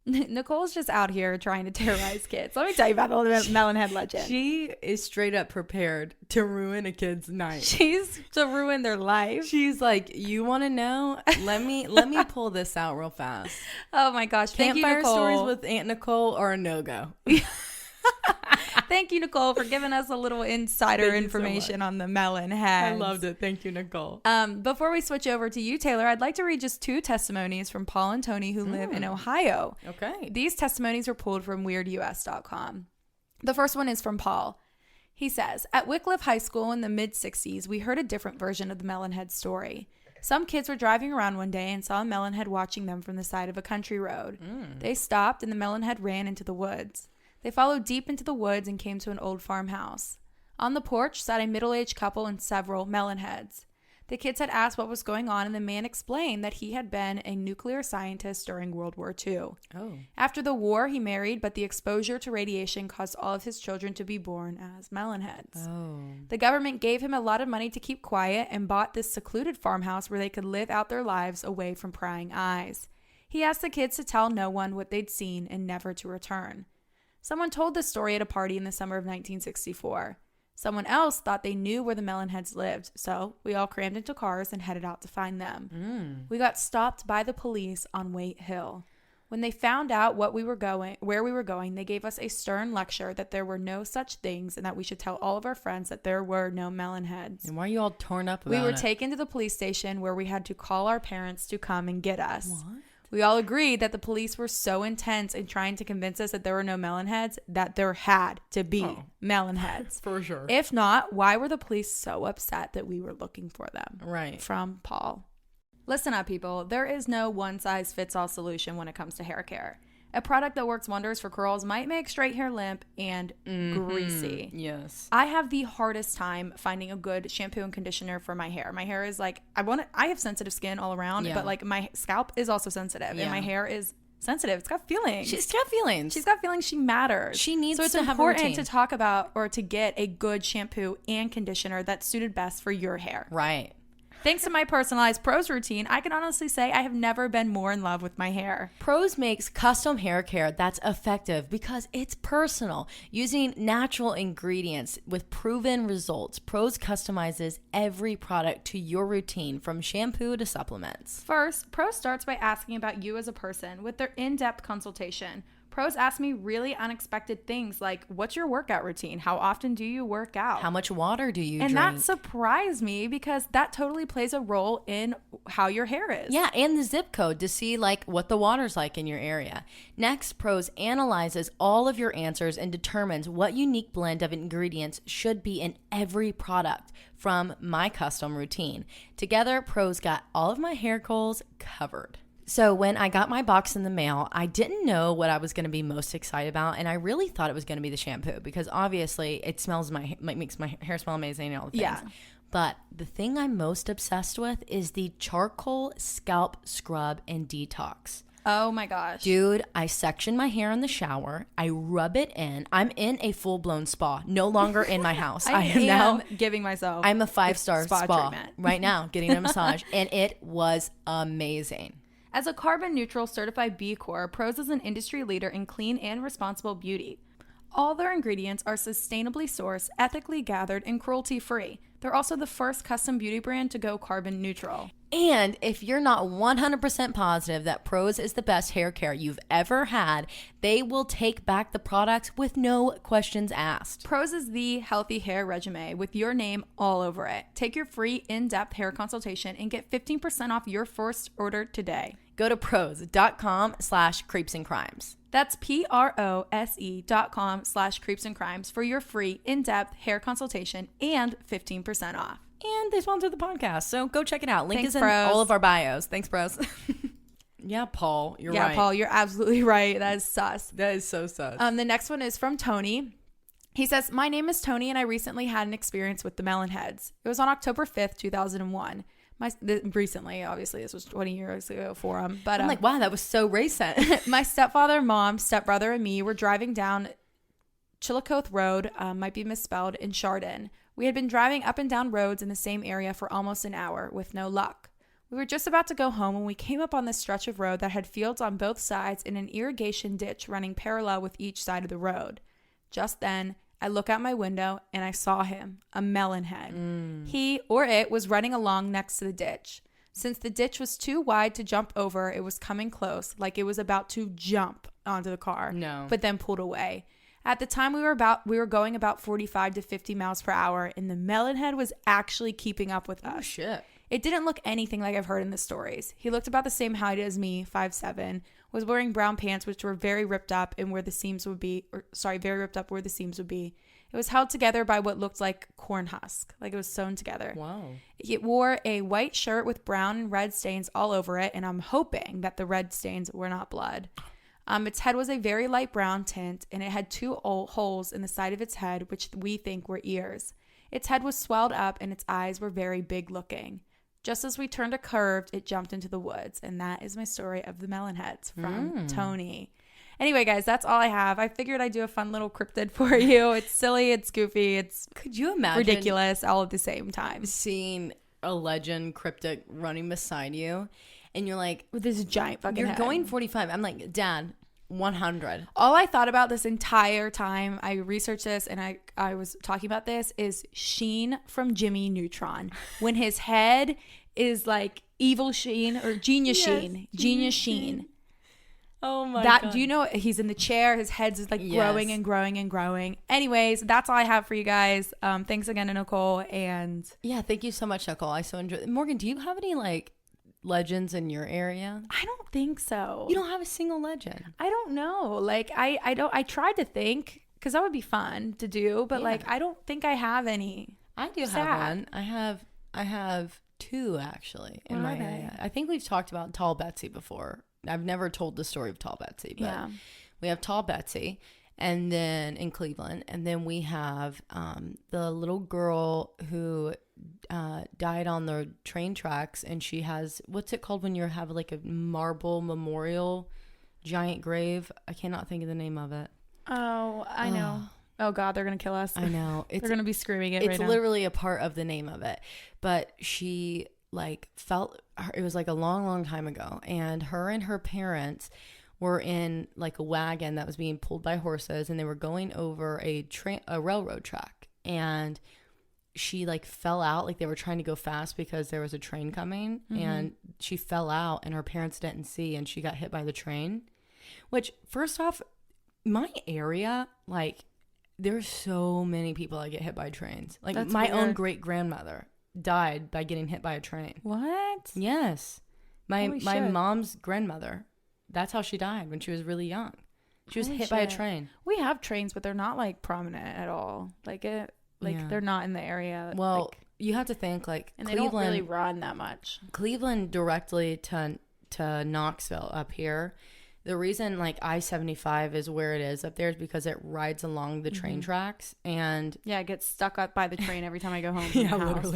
Nicole's just out here trying to terrorize kids. Let me tell you about the melon head legend. She is straight up prepared to ruin a kid's night. She's to ruin their life. She's like, you want to know? Let me pull this out real fast. Oh my gosh. Thank you, Campfire Nicole. stories with Aunt Nicole are a no-go. Thank you, Nicole, for giving us a little insider information on the melon heads. I loved it. Thank you, Nicole. Before we switch over to you, Taylar, I'd like to read just 2 testimonies from Paul and Tony who live in Ohio. Okay. These testimonies were pulled from WeirdUS.com. The first one is from Paul. He says, at Wycliffe High School in the mid-60s, we heard a different version of the melonhead story. Some kids were driving around one day and saw a melonhead watching them from the side of a country road. They stopped and the melonhead ran into the woods. They followed deep into the woods and came to an old farmhouse. On the porch sat a middle-aged couple and several melonheads. The kids had asked what was going on, and the man explained that he had been a nuclear scientist during World War II. Oh. After the war, he married, but the exposure to radiation caused all of his children to be born as melonheads. Oh. The government gave him a lot of money to keep quiet and bought this secluded farmhouse where they could live out their lives away from prying eyes. He asked the kids to tell no one what they'd seen and never to return. Someone told this story at a party in the summer of 1964. Someone else thought they knew where the melonheads lived, so we all crammed into cars and headed out to find them. We got stopped by the police on Waite Hill. When they found out where we were going, they gave us a stern lecture that there were no such things and that we should tell all of our friends that there were no melonheads. And why are you all torn up about it? We were taken to the police station where we had to call our parents to come and get us. What? We all agreed that the police were so intense in trying to convince us that there were no melonheads that there had to be melonheads. For sure. If not, why were the police so upset that we were looking for them? Right. From Paul. Listen up, people. There is no one-size-fits-all solution when it comes to hair care. A product that works wonders for curls might make straight hair limp and greasy. Yes. I have the hardest time finding a good shampoo and conditioner for my hair. My hair is like, I have sensitive skin all around, but like my scalp is also sensitive and my hair is sensitive. It's got feelings. She's got feelings. She's got feelings. She matters. She needs to have a routine. So it's important to talk about or to get a good shampoo and conditioner that's suited best for your hair. Right. Thanks to my personalized Prose routine, I can honestly say I have never been more in love with my hair. Prose makes custom hair care that's effective because it's personal. Using natural ingredients with proven results, Prose customizes every product to your routine from shampoo to supplements. First, Prose starts by asking about you as a person with their in-depth consultation. Prose asked me really unexpected things like, what's your workout routine? How often do you work out? How much water do you drink? And that surprised me because that totally plays a role in how your hair is. Yeah, and the zip code to see like what the water's like in your area. Next, Prose analyzes all of your answers and determines what unique blend of ingredients should be in every product from my custom routine. Together, Prose got all of my hair goals covered. So when I got my box in the mail, I didn't know what I was going to be most excited about, and I really thought it was going to be the shampoo because obviously it makes my hair smell amazing and all the things. Yeah. But the thing I'm most obsessed with is the charcoal scalp scrub and detox. Oh my gosh. Dude, I section my hair in the shower. I rub it in. I'm in a full-blown spa, no longer in my house. I am now giving myself I'm a 5-star spa treatment right now, getting a massage, and it was amazing. As a carbon neutral certified B Corp, Prose is an industry leader in clean and responsible beauty. All their ingredients are sustainably sourced, ethically gathered, and cruelty-free. They're also the first custom beauty brand to go carbon neutral. And if you're not 100% positive that Prose is the best hair care you've ever had, they will take back the product with no questions asked. Prose is the healthy hair regimen with your name all over it. Take your free in-depth hair consultation and get 15% off your first order today. Go to prose.com/creepsandcrimes. That's prose.com/creepsandcrimes for your free in-depth hair consultation and 15% off. And they sponsor the podcast, so go check it out. Link is in Prose. all of our bios. Thanks, Prose. Yeah, Paul, you're right. Yeah, Paul, you're absolutely right. That is sus. That is so sus. The next one is from Tony. He says, my name is Tony, and I recently had an experience with the Melon Heads. It was on October 5th, 2001. Recently, obviously, this was 20 years ago for him. But I'm like, wow, that was so recent. My stepfather, mom, stepbrother, and me were driving down Chillicothe Road, might be misspelled, in Chardon. We had been driving up and down roads in the same area for almost an hour with no luck. We were just about to go home when we came up on this stretch of road that had fields on both sides and an irrigation ditch running parallel with each side of the road. Just then, I look out my window and I saw him, a melon head. He or it was running along next to the ditch. Since the ditch was too wide to jump over, it was coming close, like it was about to jump onto the car. No. But then pulled away. At the time, we were going about 45 to 50 miles per hour, and the melon head was actually keeping up with us. Oh, shit. It didn't look anything like I've heard in the stories. He looked about the same height as me, 5'7", was wearing brown pants, which were very ripped up where the seams would be. It was held together by what looked like corn husk, like it was sewn together. Wow. It wore a white shirt with brown and red stains all over it, and I'm hoping that the red stains were not blood. Its head was a very light brown tint, and it had two holes in the side of its head, which we think were ears. Its head was swelled up, and its eyes were very big looking. Just as we turned a curve, it jumped into the woods, and that is my story of the melon heads from Tony. Anyway, guys, that's all I have. I figured I'd do a fun little cryptid for you. It's silly, it's goofy, it's Could you imagine ridiculous all at the same time. seeing a legend cryptic running beside you, and you're like, With this giant fucking you're head. going 45. I'm like, Dad, 100. All I thought about this entire time I researched this and I was talking about this is Sheen from Jimmy Neutron. When his head is like evil Sheen or genius Sheen. Genius Sheen. Oh my God. God. Do you know he's in the chair? His head's just like growing and growing and growing. Anyways, that's all I have for you guys. Thanks again to Nicole. And Yeah, thank you so much, Nicole. I so enjoy. Morgan, do you have any like legends in your area? I don't think so. You don't have a single legend. I don't know. Like I tried to think because that would be fun to do, but like I don't think I have any. I do have one. I have two actually in my area. I think we've talked about Tall Betsy before. I've never told the story of Tall Betsy, but we have Tall Betsy, and then in Cleveland, and then we have the little girl who died on the train tracks, and she has, what's it called when you have like a marble memorial giant grave? I cannot think of the name of it. Oh, I know. Oh God, they're gonna kill us. I know. They're gonna be screaming it right now. It's literally a part of the name of it. But she like felt, it was like a long, long time ago, and her parents were in like a wagon that was being pulled by horses, and they were going over a railroad track, and she like fell out, like they were trying to go fast because there was a train coming, and she fell out, and her parents didn't see, and she got hit by the train. Which, first off, my area, like, there's so many people that get hit by trains. Like, That's my own weird. great grandmother died by getting hit by a train. What? Yes. My Holy shit. mom's grandmother, that's how she died, when she was really young. She was Holy hit by a shit. train. We have trains, but they're not like prominent at all. Like they're not in the area. Well, like, you have to think like and they Cleveland, don't really run that much. Cleveland directly to Knoxville up here. The reason like I-75 is where it is up there is because it rides along the train tracks, and Yeah, I get stuck up by the train every time I go home from the house.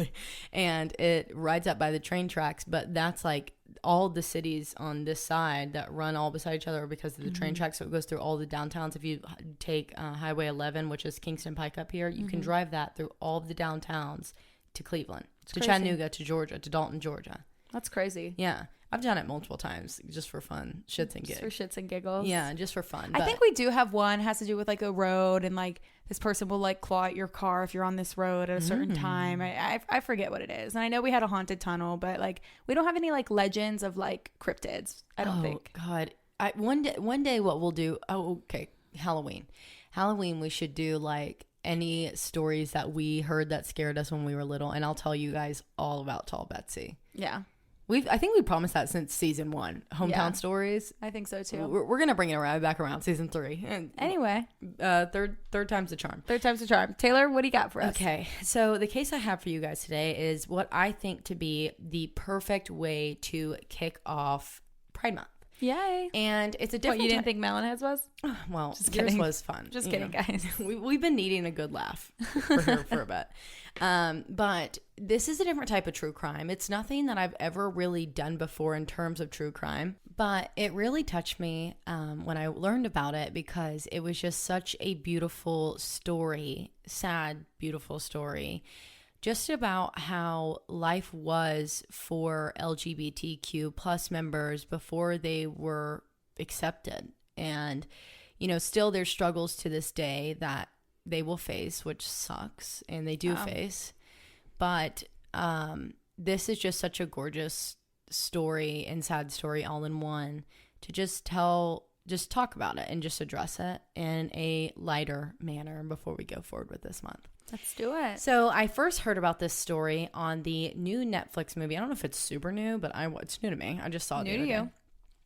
and it rides up by the train tracks. But that's like all the cities on this side that run all beside each other because of the train tracks. So it goes through all the downtowns. If you take Highway 11, which is Kingston Pike up here, you can drive that through all of the downtowns to Cleveland, to crazy. Chattanooga, to Georgia, to Dalton, Georgia. That's crazy. Yeah. I've done it multiple times just for fun, shits and gigs. For shits and giggles. Yeah, just for fun. I think we do have one. It has to do with like a road, and like this person will like claw at your car if you're on this road at a certain time. I forget what it is. And I know we had a haunted tunnel, but like we don't have any like legends of like cryptids. I don't think. God. One day what we'll do. Oh, okay. Halloween we should do like any stories that we heard that scared us when we were little, and I'll tell you guys all about Tall Betsy. Yeah. I think we promised that since season 1. Hometown stories. I think so too. We're gonna bring it back around season 3. And anyway, third time's the charm. Third time's the charm. Taylar, what do you got for us? Okay, so the case I have for you guys today is what I think to be the perfect way to kick off Pride Month. Yay! And it's a different. What, you didn't think Melon Heads was? Well, just yours kidding. Was fun. Just kidding, guys. We've been needing a good laugh for a bit. But this is a different type of true crime. It's nothing that I've ever really done before in terms of true crime, but it really touched me when I learned about it because it was just such a beautiful story, sad, beautiful story, just about how life was for LGBTQ plus members before they were accepted. And, still there's struggles to this day that they will face, which sucks, and they do face. But this is just such a gorgeous story and sad story all in one to just talk about it and just address it in a lighter manner before we go forward with this month. Let's do it. So I first heard about this story on the new Netflix movie. I don't know if it's super new, but it's new to me. I just saw it the other day.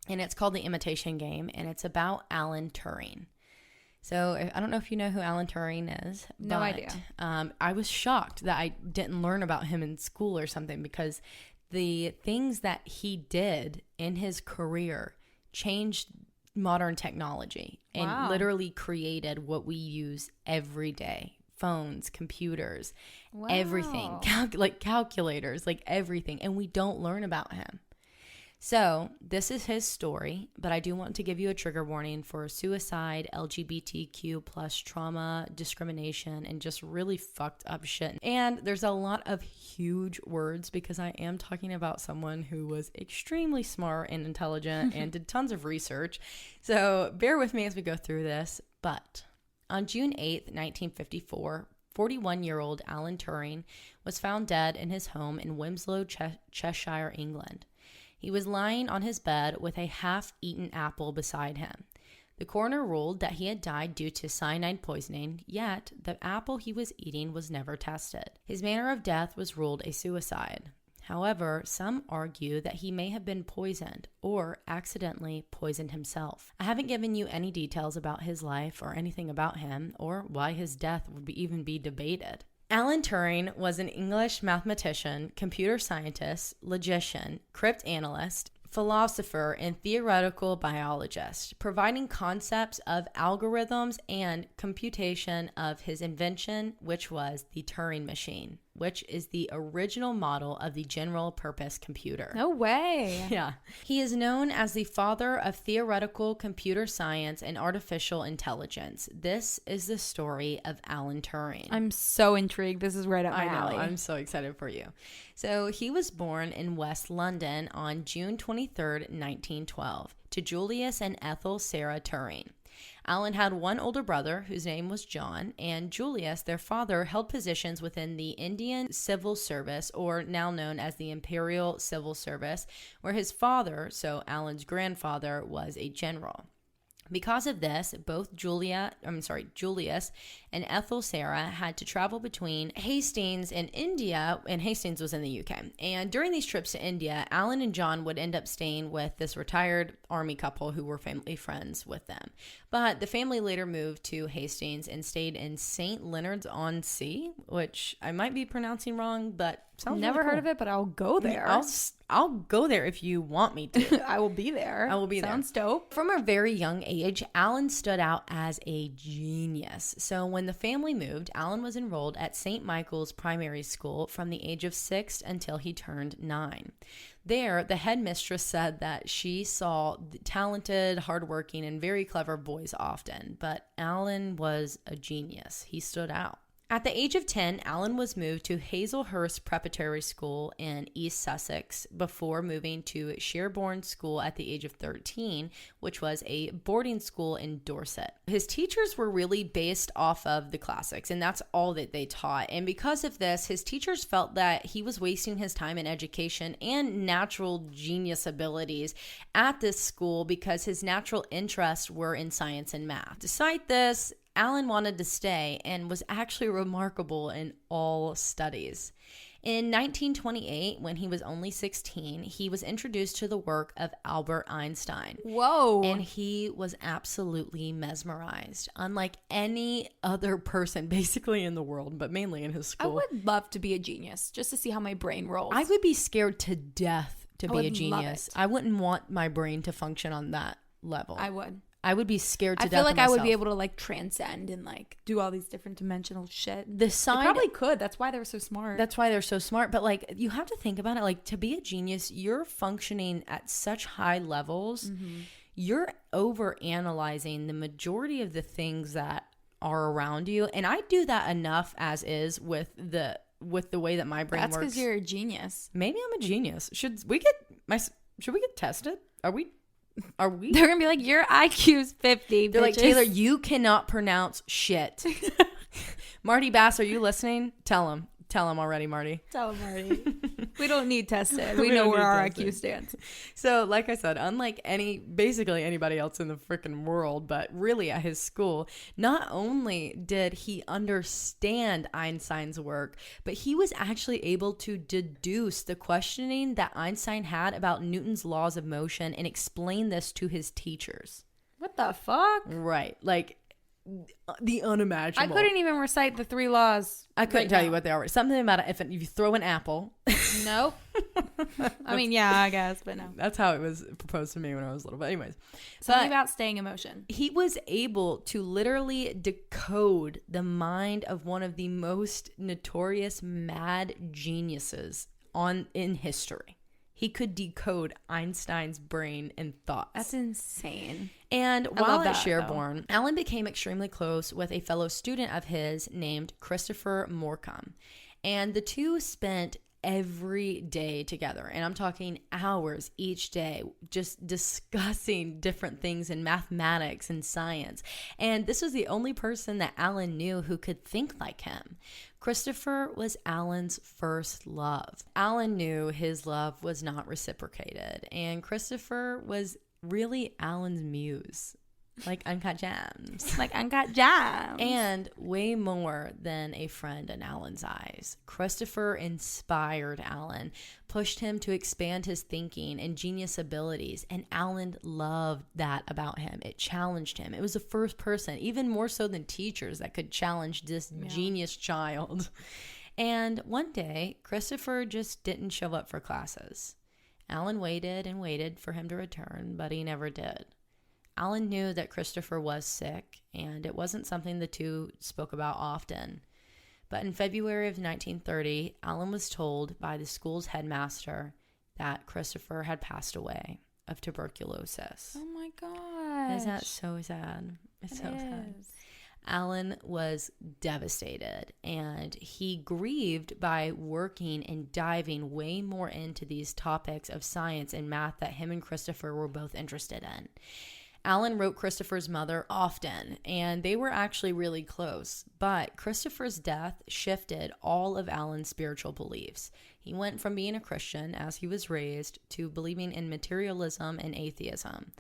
And it's called The Imitation Game, and it's about Alan Turing. So I don't know if you know who Alan Turing is. No idea. I was shocked that I didn't learn about him in school or something because the things that he did in his career changed modern technology and literally created what we use every day. Phones, computers, everything, like calculators, like everything. And we don't learn about him. So this is his story, but I do want to give you a trigger warning for suicide, LGBTQ plus trauma, discrimination, and just really fucked up shit. And there's a lot of huge words because I am talking about someone who was extremely smart and intelligent and did tons of research. So bear with me as we go through this. But on June 8th, 1954, 41-year-old Alan Turing was found dead in his home in Wilmslow, Cheshire, England. He was lying on his bed with a half-eaten apple beside him. The coroner ruled that he had died due to cyanide poisoning, yet the apple he was eating was never tested. His manner of death was ruled a suicide. However, some argue that he may have been poisoned or accidentally poisoned himself. I haven't given you any details about his life or anything about him or why his death would even be debated. Alan Turing was an English mathematician, computer scientist, logician, cryptanalyst, philosopher, and theoretical biologist, providing concepts of algorithms and computation of his invention, which was the Turing machine, which is the original model of the general purpose computer. No way. Yeah. He is known as the father of theoretical computer science and artificial intelligence. This is the story of Alan Turing. I'm so intrigued. This is right up my alley. I'm so excited for you. So he was born in West London on June 23rd, 1912, to Julius and Ethel Sarah Turing. Alan had one older brother whose name was John, and Julius, their father, held positions within the Indian Civil Service, or now known as the Imperial Civil Service, where his father, so Alan's grandfather, was a general. Because of this, both Julius and Ethel Sarah had to travel between Hastings and India, and Hastings was in the UK. And during these trips to India, Alan and John would end up staying with this retired army couple who were family friends with them. But the family later moved to Hastings and stayed in St. Leonard's-on-Sea, which I might be pronouncing wrong, but sounds Never really cool. heard of it, but I'll go there. I'll go there if you want me to. I will be there. I will be there. Sounds dope. From a very young age, Alan stood out as a genius. So when the family moved, Alan was enrolled at St. Michael's Primary School from the age of 6 until he turned 9. There, the headmistress said that she saw talented, hardworking, and very clever boys often, but Alan was a genius. He stood out. At the age of 10, Alan was moved to Hazelhurst Preparatory School in East Sussex before moving to Sherborne School at the age of 13, which was a boarding school in Dorset. His teachers were really based off of the classics, and that's all that they taught. And because of this, his teachers felt that he was wasting his time in education and natural genius abilities at this school because his natural interests were in science and math. Despite this, Alan wanted to stay and was actually remarkable in all studies. In 1928, when he was only 16, he was introduced to the work of Albert Einstein. Whoa. And he was absolutely mesmerized, unlike any other person basically in the world, but mainly in his school. I would love to be a genius just to see how my brain rolls. I would be scared to death to be a genius. I wouldn't want my brain to function on that level. I would be scared to death. I feel like I would myself. be able to like transcend and like do all these different dimensional shit. The side I probably could. That's why they're so smart. That's why they're so smart. But like, you have to think about it. Like, to be a genius, you're functioning at such high levels. Mm-hmm. You're over analyzing the majority of the things that are around you. And I do that enough as is with the way that my brain works. That's because you're a genius. Maybe I'm a genius. Should we get tested? Are we? They're gonna be like, your IQ's 50. They're bitches. like, Taylar, you cannot pronounce shit. Marty Bass, are you listening? Tell him already, Marty. Tell him, Marty. We don't need tested. We know where our IQ stands. So, like I said, unlike basically anybody else in the freaking world, but really at his school, not only did he understand Einstein's work, but he was actually able to deduce the questioning that Einstein had about Newton's laws of motion and explain this to his teachers. What the fuck? Right. Like, the unimaginable. I couldn't even recite the 3 laws. I couldn't tell you what they are. Something about it. If you throw an apple. Nope. I mean, yeah, I guess, but no. That's how it was proposed to me when I was little. But anyways. Something about staying in motion. He was able to literally decode the mind of one of the most notorious mad geniuses in history. He could decode Einstein's brain and thoughts. That's insane. And while at Sherborne, Alan became extremely close with a fellow student of his named Christopher Morecambe. And the two spent every day together. And I'm talking hours each day, just discussing different things in mathematics and science. And this was the only person that Alan knew who could think like him. Christopher was Alan's first love. Alan knew his love was not reciprocated, and Christopher was really Alan's muse. Like Uncut Gems. And way more than a friend in Alan's eyes. Christopher inspired Alan, pushed him to expand his thinking and genius abilities, and Alan loved that about him. It challenged him. It was the first person, even more so than teachers, that could challenge this genius child. And one day, Christopher just didn't show up for classes. Alan waited and waited for him to return, but he never did. Alan knew that Christopher was sick, and it wasn't something the two spoke about often. But in February of 1930, Alan was told by the school's headmaster that Christopher had passed away of tuberculosis. Oh my gosh. Isn't that so sad? It's so sad. Alan was devastated, and he grieved by working and diving way more into these topics of science and math that him and Christopher were both interested in. Alan wrote Christopher's mother often, and they were actually really close. But Christopher's death shifted all of Alan's spiritual beliefs. He went from being a Christian, as he was raised, to believing in materialism and atheism.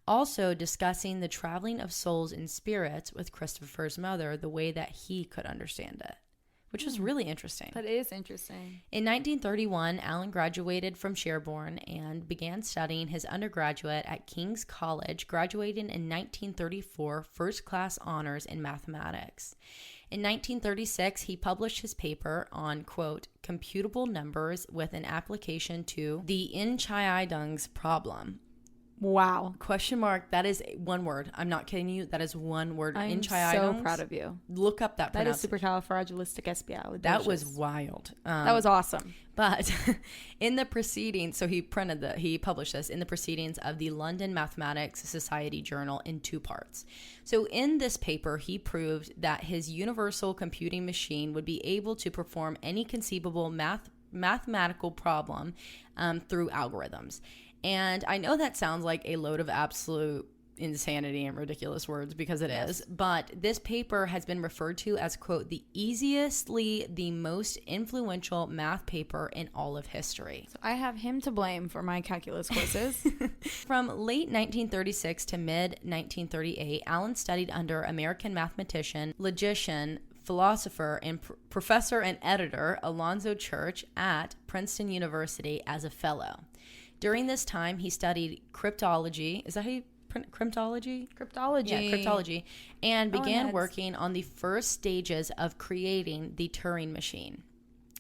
Also discussing the traveling of souls and spirits with Christopher's mother the way that he could understand it, which was really interesting. That is interesting. In 1931, Alan graduated from Sherborne and began studying his undergraduate at King's College, graduating in 1934 first-class honors in mathematics. In 1936, he published his paper on, quote, computable numbers with an application to the Entscheidungs problem. Wow. Question mark. That is one word. I'm not kidding you. That is one word. I'm Inchiidoms. so proud of you. Look up that That is pronunciation. supercalifragilisticexpialidocious. That was wild. That was awesome. But in the proceedings, so he published this in the proceedings of the London Mathematics Society Journal in 2 parts. So in this paper, he proved that his universal computing machine would be able to perform any conceivable mathematical problem through algorithms. And I know that sounds like a load of absolute insanity and ridiculous words, because it is, but this paper has been referred to as, quote, the most influential math paper in all of history. So I have him to blame for my calculus courses. From late 1936 to mid 1938, Alan studied under American mathematician, logician, philosopher, and professor and editor Alonzo Church at Princeton University as a fellow. During this time, he studied cryptology. Is that how you cryptology? Cryptology. Yeah, cryptology. And began working on the first stages of creating the Turing machine.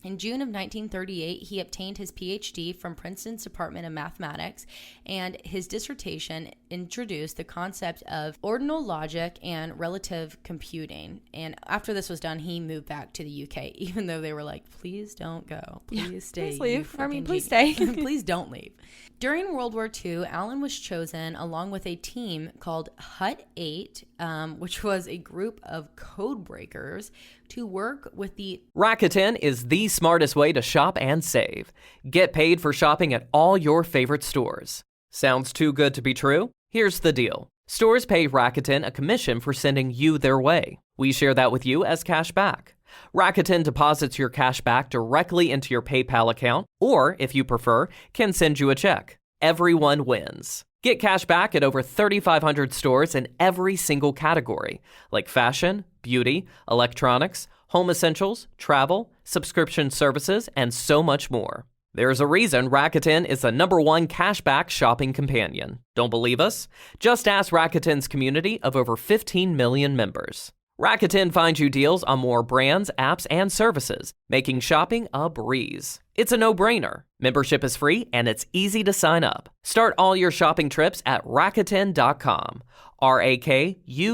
In June of 1938, he obtained his PhD from Princeton's Department of Mathematics, and his dissertation introduced the concept of ordinal logic and relative computing. And after this was done, he moved back to the UK, even though they were like, please don't go. Please stay. Please leave. Please stay. Please don't leave. During World War II, Alan was chosen along with a team called Hut 8, which was a group of code breakers, to work with the... Rakuten is the smartest way to shop and save. Get paid for shopping at all your favorite stores. Sounds too good to be true? Here's the deal. Stores pay Rakuten a commission for sending you their way. We share that with you as cash back. Rakuten deposits your cash back directly into your PayPal account, or, if you prefer, can send you a check. Everyone wins. Get cash back at over 3,500 stores in every single category, like fashion, beauty, electronics, home essentials, travel, subscription services, and so much more. There's a reason Rakuten is the #1 cashback shopping companion. Don't believe us? Just ask Rakuten's community of over 15 million members. Rakuten finds you deals on more brands, apps, and services, making shopping a breeze. It's a no-brainer. Membership is free, and it's easy to sign up. Start all your shopping trips at Rakuten.com, Rakuten.com,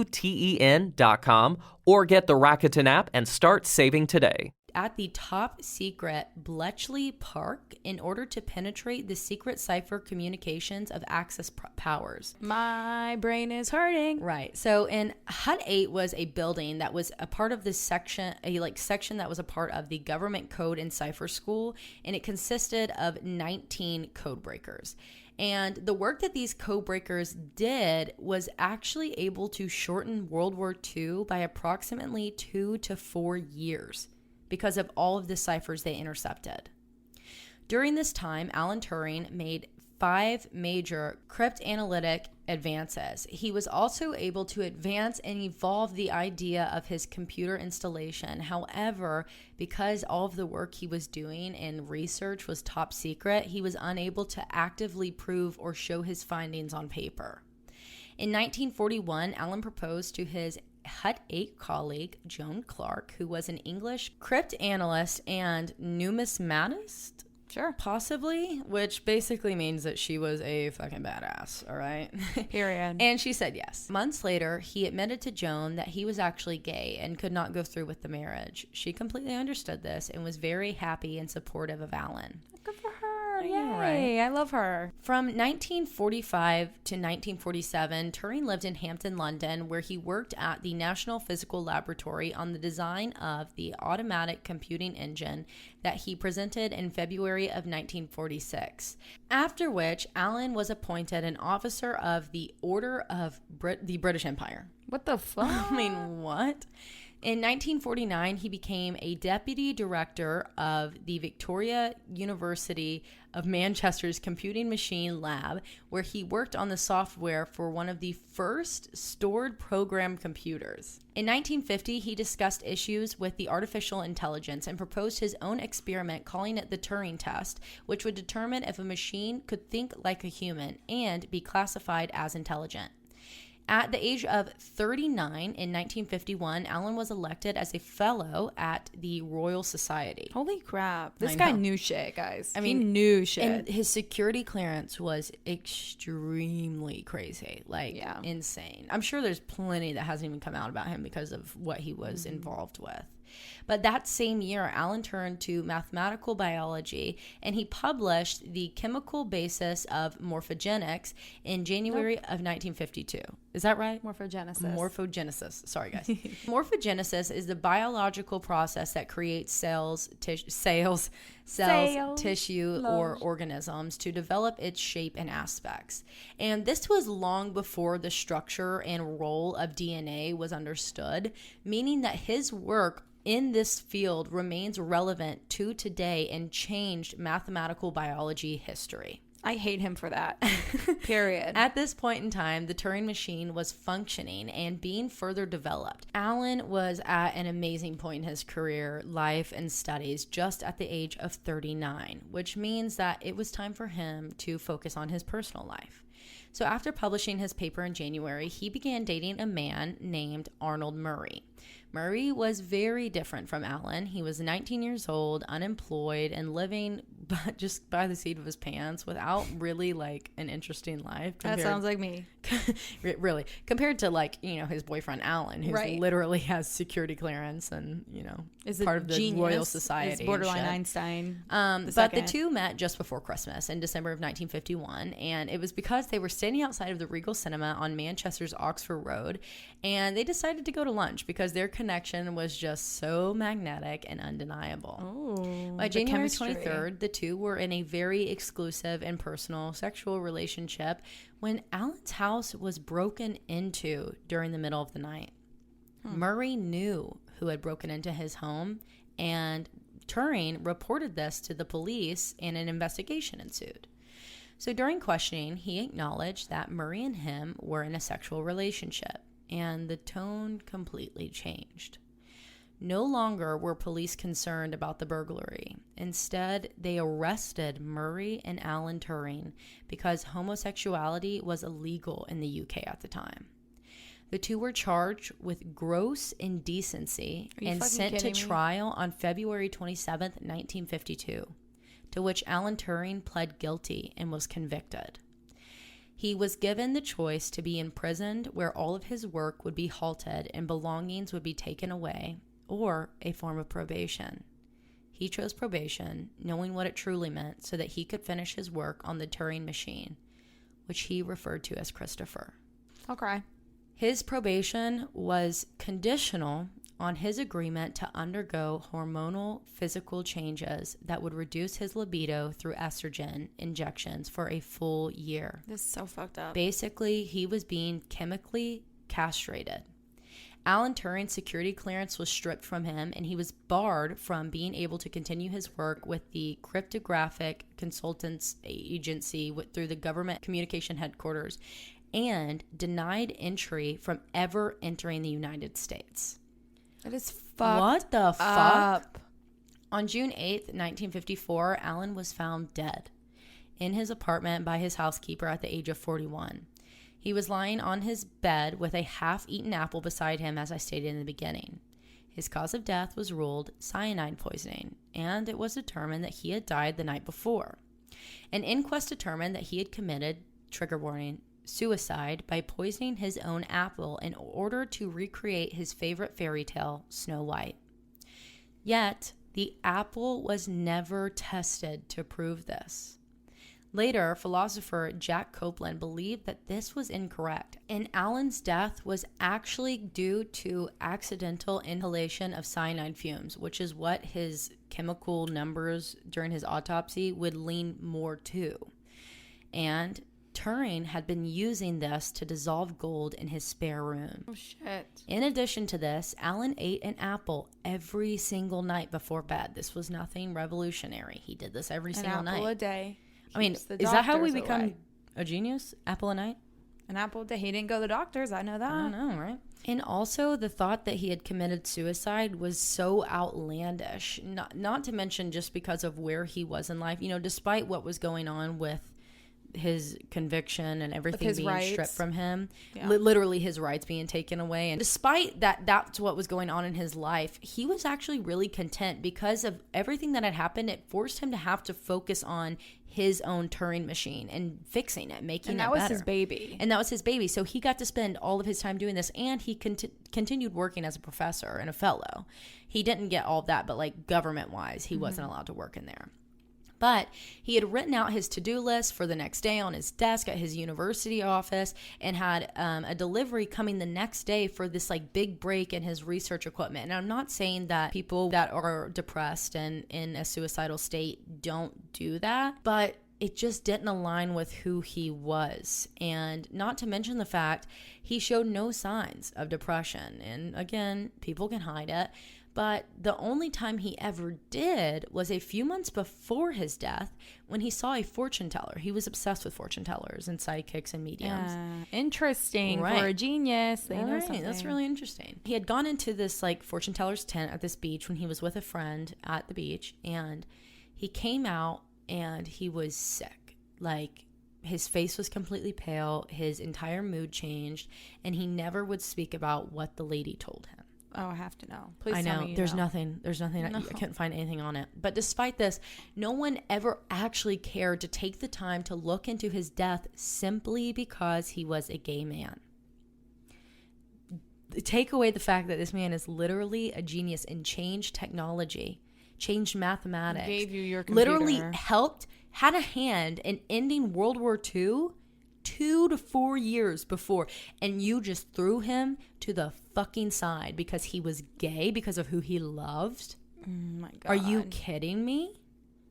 or get the Rakuten app and start saving today. At the top secret Bletchley Park in order to penetrate the secret cipher communications of Axis powers. My brain is hurting. Right. So in Hut 8 was a building that was a part of this section, section that was a part of the Government Code and Cipher School, and it consisted of 19 code breakers. And the work that these code breakers did was actually able to shorten World War II by approximately 2 to 4 years. Because of all of the ciphers they intercepted. During this time, Alan Turing made 5 major cryptanalytic advances. He was also able to advance and evolve the idea of his computer installation. However, because all of the work he was doing in research was top secret, he was unable to actively prove or show his findings on paper. In 1941, Alan proposed to his Hut 8 colleague, Joan Clark, who was an English cryptanalyst and numismatist, Sure. possibly, which basically means that she was a fucking badass, all right? Period. And she said yes. Months later, he admitted to Joan that he was actually gay and could not go through with the marriage. She completely understood this and was very happy and supportive of Alan. Good for her. I Yay. know, right? I love her. From 1945 to 1947, Turing lived in Hampton, London, where he worked at the National Physical Laboratory on the design of the automatic computing engine that he presented in February of 1946. After which, Alan was appointed an officer of the Order of the British Empire. What the fuck? I mean, what? In 1949, he became a deputy director of the Victoria University of Manchester's Computing Machine Lab, where he worked on the software for one of the first stored program computers. In 1950, he discussed issues with the artificial intelligence and proposed his own experiment, calling it the Turing test, which would determine if a machine could think like a human and be classified as intelligent. At the age of 39 in 1951, Alan was elected as a fellow at the Royal Society. Holy crap. This guy knew shit, guys. I mean, he knew shit. And his security clearance was extremely crazy. Like, insane. I'm sure there's plenty that hasn't even come out about him because of what he was involved with. But that same year, Alan turned to mathematical biology, and he published The Chemical Basis of Morphogenics in January of 1952. Is that right? Morphogenesis. Sorry, guys. Morphogenesis is the biological process that creates cells, tissue, or organisms to develop its shape and aspects. And this was long before the structure and role of DNA was understood, meaning that his work in this field remains relevant to today and changed mathematical biology history. I hate him for that. Period. At this point in time, the Turing machine was functioning and being further developed. Alan was at an amazing point in his career, life, and studies just at the age of 39, which means that it was time for him to focus on his personal life. So after publishing his paper in January, he began dating a man named Arnold Murray. Murray was very different from Alan. He was 19 years old, unemployed, and living just by the seat of his pants without really like an interesting life. That sounds like me. Really. Compared to like, you know, his boyfriend Alan, who literally has security clearance and, you know, is part of the Royal Society. Is borderline Einstein. But the two met just before Christmas in December of 1951. And it was because they were standing outside of the Regal Cinema on Manchester's Oxford Road. And they decided to go to lunch because their connection was just so magnetic and undeniable. Oh, by January 23rd, the two were in a very exclusive and personal sexual relationship when Alan's house was broken into during the middle of the night. Murray knew who had broken into his home, and Turing reported this to the police, and an investigation ensued. So during questioning, he acknowledged that Murray and him were in a sexual relationship, and the tone completely changed. No longer were police concerned about the burglary. Instead, they arrested Murray and Alan Turing because homosexuality was illegal in the UK at the time. The two were charged with gross indecency and sent to trial on February 27th, 1952, to which Alan Turing pled guilty and was convicted. He was given the choice to be imprisoned where all of his work would be halted and belongings would be taken away, or a form of probation. He chose probation, knowing what it truly meant, so that he could finish his work on the Turing machine, which he referred to as Christopher. I'll cry. His probation was conditional on his agreement to undergo hormonal physical changes that would reduce his libido through estrogen injections for a full year. This is so fucked up. Basically, he was being chemically castrated. Alan Turing's security clearance was stripped from him, and he was barred from being able to continue his work with the Cryptographic Consultants Agency through the government communication headquarters, and denied entry from ever entering the United States. That is fucked What the fuck? up. On June 8th, 1954, Alan was found dead in his apartment by his housekeeper at the age of 41. He was lying on his bed with a half-eaten apple beside him, as I stated in the beginning. His cause of death was ruled cyanide poisoning, and it was determined that he had died the night before. An inquest determined that he had committed, trigger warning, suicide by poisoning his own apple in order to recreate his favorite fairy tale, Snow White. Yet, the apple was never tested to prove this. Later, philosopher Jack Copeland believed that this was incorrect, and Alan's death was actually due to accidental inhalation of cyanide fumes, which is what his chemical numbers during his autopsy would lean more to. And Turing had been using this to dissolve gold in his spare room. Oh, shit. In addition to this, Alan ate an apple every single night before bed. This was nothing revolutionary. He did this every single night. An apple a day. I mean, is that how we become a genius? Apple a night? An apple a day. He didn't go to the doctors. I know that. I know, right? And also, the thought that he had committed suicide was so outlandish. Not to mention just because of where he was in life. You know, despite what was going on with his conviction and everything being rights stripped from him, Yeah. literally his rights being taken away. And despite that's what was going on in his life, he was actually really content because of everything that had happened. It forced him to have to focus on his own Turing machine and fixing it, making it better. And that was his baby. And that was his baby. So he got to spend all of his time doing this, and he continued working as a professor and a fellow. He didn't get all of that, but like government-wise, he wasn't allowed to work in there. But he had written out his to-do list for the next day on his desk at his university office and had a delivery coming the next day for this like big break in his research equipment. And I'm not saying that people that are depressed and in a suicidal state don't do that, but it just didn't align with who he was. And not to mention the fact he showed no signs of depression. And again, people can hide it. But the only time he ever did was a few months before his death when he saw a fortune teller. He was obsessed with fortune tellers and psychics and mediums. Interesting. Right. For a genius. They know Right. something. That's really interesting. He had gone into this like fortune teller's tent at this beach when he was with a friend at the beach, and he came out and he was sick. Like, his face was completely pale, his entire mood changed, and he never would speak about what the lady told him. Oh, I have to know. Please I tell know. me There's know. nothing. No. I couldn't find anything on it. But despite this, no one ever actually cared to take the time to look into his death simply because he was a gay man. Take away the fact that this man is literally a genius and changed technology, changed mathematics, Gave you your computer. literally had a hand in ending World War II 2 to 4 years before, and you just threw him to the fucking side because he was gay, because of who he loved. Oh my God. Are you kidding me?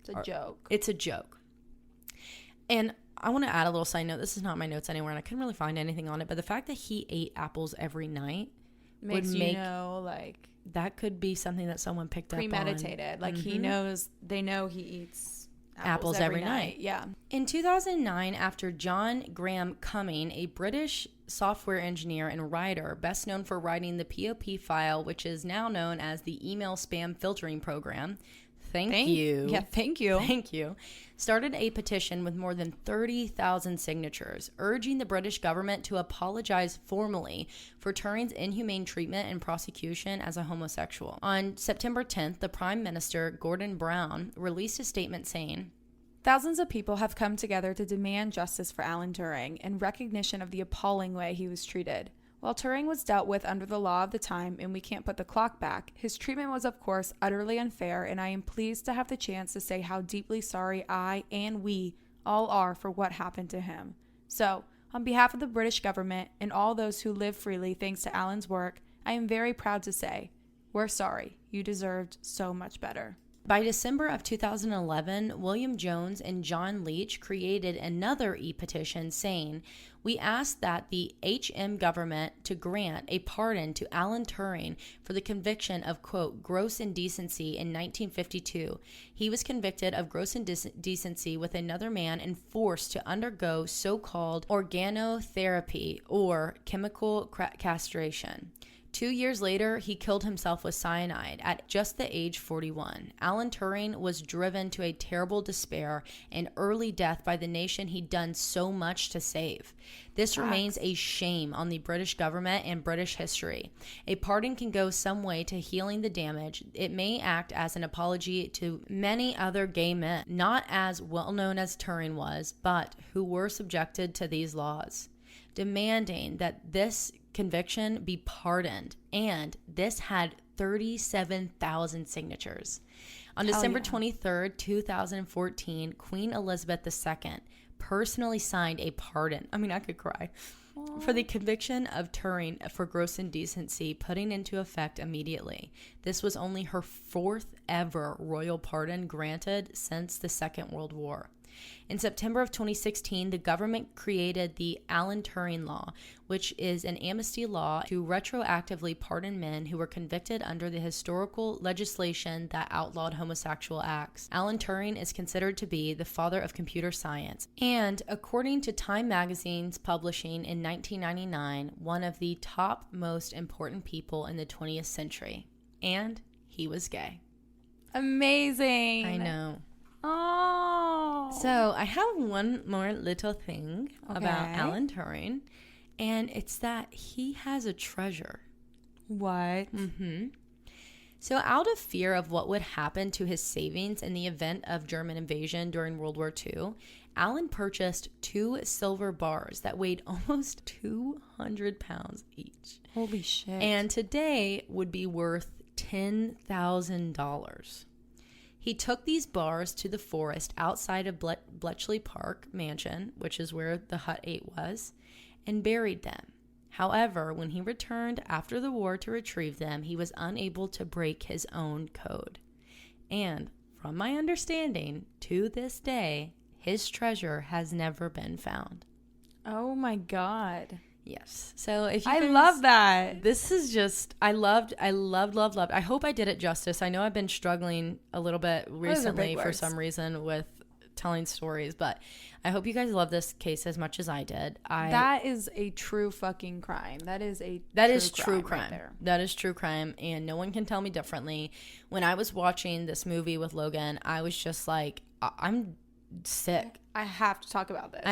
It's a joke. It's a joke. And I want to add a little side note. This is not my notes anywhere, and I couldn't really find anything on it, but the fact that he ate apples every night Makes you know, like, that could be something that someone picked up on. premeditated. Like, he knows, they know he eats apples every night. Yeah. In 2009, after John Graham Cumming, a British software engineer and writer, best known for writing the POP file, which is now known as the email spam filtering program. Thank you. Yeah, thank you. Thank you. Started a petition with more than 30,000 signatures, urging the British government to apologize formally for Turing's inhumane treatment and prosecution as a homosexual. On September 10th, the Prime Minister, Gordon Brown, released a statement saying, Thousands of people have come together to demand justice for Alan Turing in recognition of the appalling way he was treated. While Turing was dealt with under the law of the time and we can't put the clock back, his treatment was of course utterly unfair, and I am pleased to have the chance to say how deeply sorry I and we all are for what happened to him. So, on behalf of the British government and all those who live freely thanks to Alan's work, I am very proud to say, we're sorry. You deserved so much better. By December of 2011, William Jones and John Leach created another e-petition saying, we ask that the HM government to grant a pardon to Alan Turing for the conviction of, quote, gross indecency in 1952. He was convicted of gross indecency with another man and forced to undergo so-called organotherapy or chemical castration. 2 years later, he killed himself with cyanide at just the age 41. Alan Turing was driven to a terrible despair and early death by the nation he'd done so much to save. This remains a shame on the British government and British history. A pardon can go some way to healing the damage. It may act as an apology to many other gay men, not as well known as Turing was, but who were subjected to these laws, demanding that this conviction be pardoned, and this had 37,000 signatures. On December 23rd, 2014, Queen Elizabeth II personally signed a pardon. I mean, I could cry. For the conviction of Turing for gross indecency, putting into effect immediately. This was only her fourth ever royal pardon granted since the Second World War. In September of 2016, the government created the Alan Turing Law, which is an amnesty law to retroactively pardon men who were convicted under the historical legislation that outlawed homosexual acts. Alan Turing is considered to be the father of computer science, and according to Time Magazine's publishing in 1999, one of the top most important people in the 20th century. And he was gay. Amazing. I know. Oh. So I have one more little thing about Alan Turing, and it's that he has a treasure. What? So out of fear of what would happen to his savings in the event of German invasion during World War II, Alan purchased 2 silver bars that weighed almost 200 pounds each. Holy shit. And today would be worth $10,000. He took these bars to the forest outside of Bletchley Park Mansion, which is where the Hut 8 was, and buried them. However, when he returned after the war to retrieve them, he was unable to break his own code. And from my understanding, to this day, his treasure has never been found. Oh my God. Yes. So if you I guys, love that. This is just, I loved. I hope I did it justice. I know I've been struggling a little bit recently for some reason with telling stories, but I hope you guys love this case as much as I did. That is a true fucking crime. That is true crime. Right there. That is true crime, and no one can tell me differently. When I was watching this movie with Logan, I was just like, I'm sick. I have to talk about this.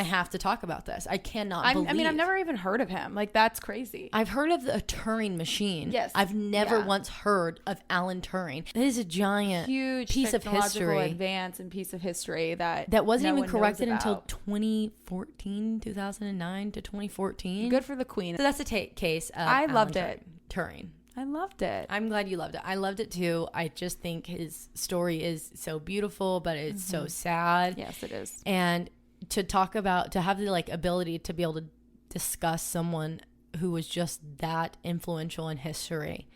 I cannot believe. I mean, I've never even heard of him. Like, that's crazy. I've heard of the Turing machine. Yes. I've never once heard of Alan Turing. It is a giant, huge piece of history. Advance and piece of history that wasn't even corrected until 2014, 2009 to 2014. Good for the queen. So that's the case of I Alan loved it. Turing. I loved it. I'm glad you loved it. I loved it too. I just think his story is so beautiful, but it's so sad. Yes, it is. And to have the ability to be able to discuss someone who was just that influential in history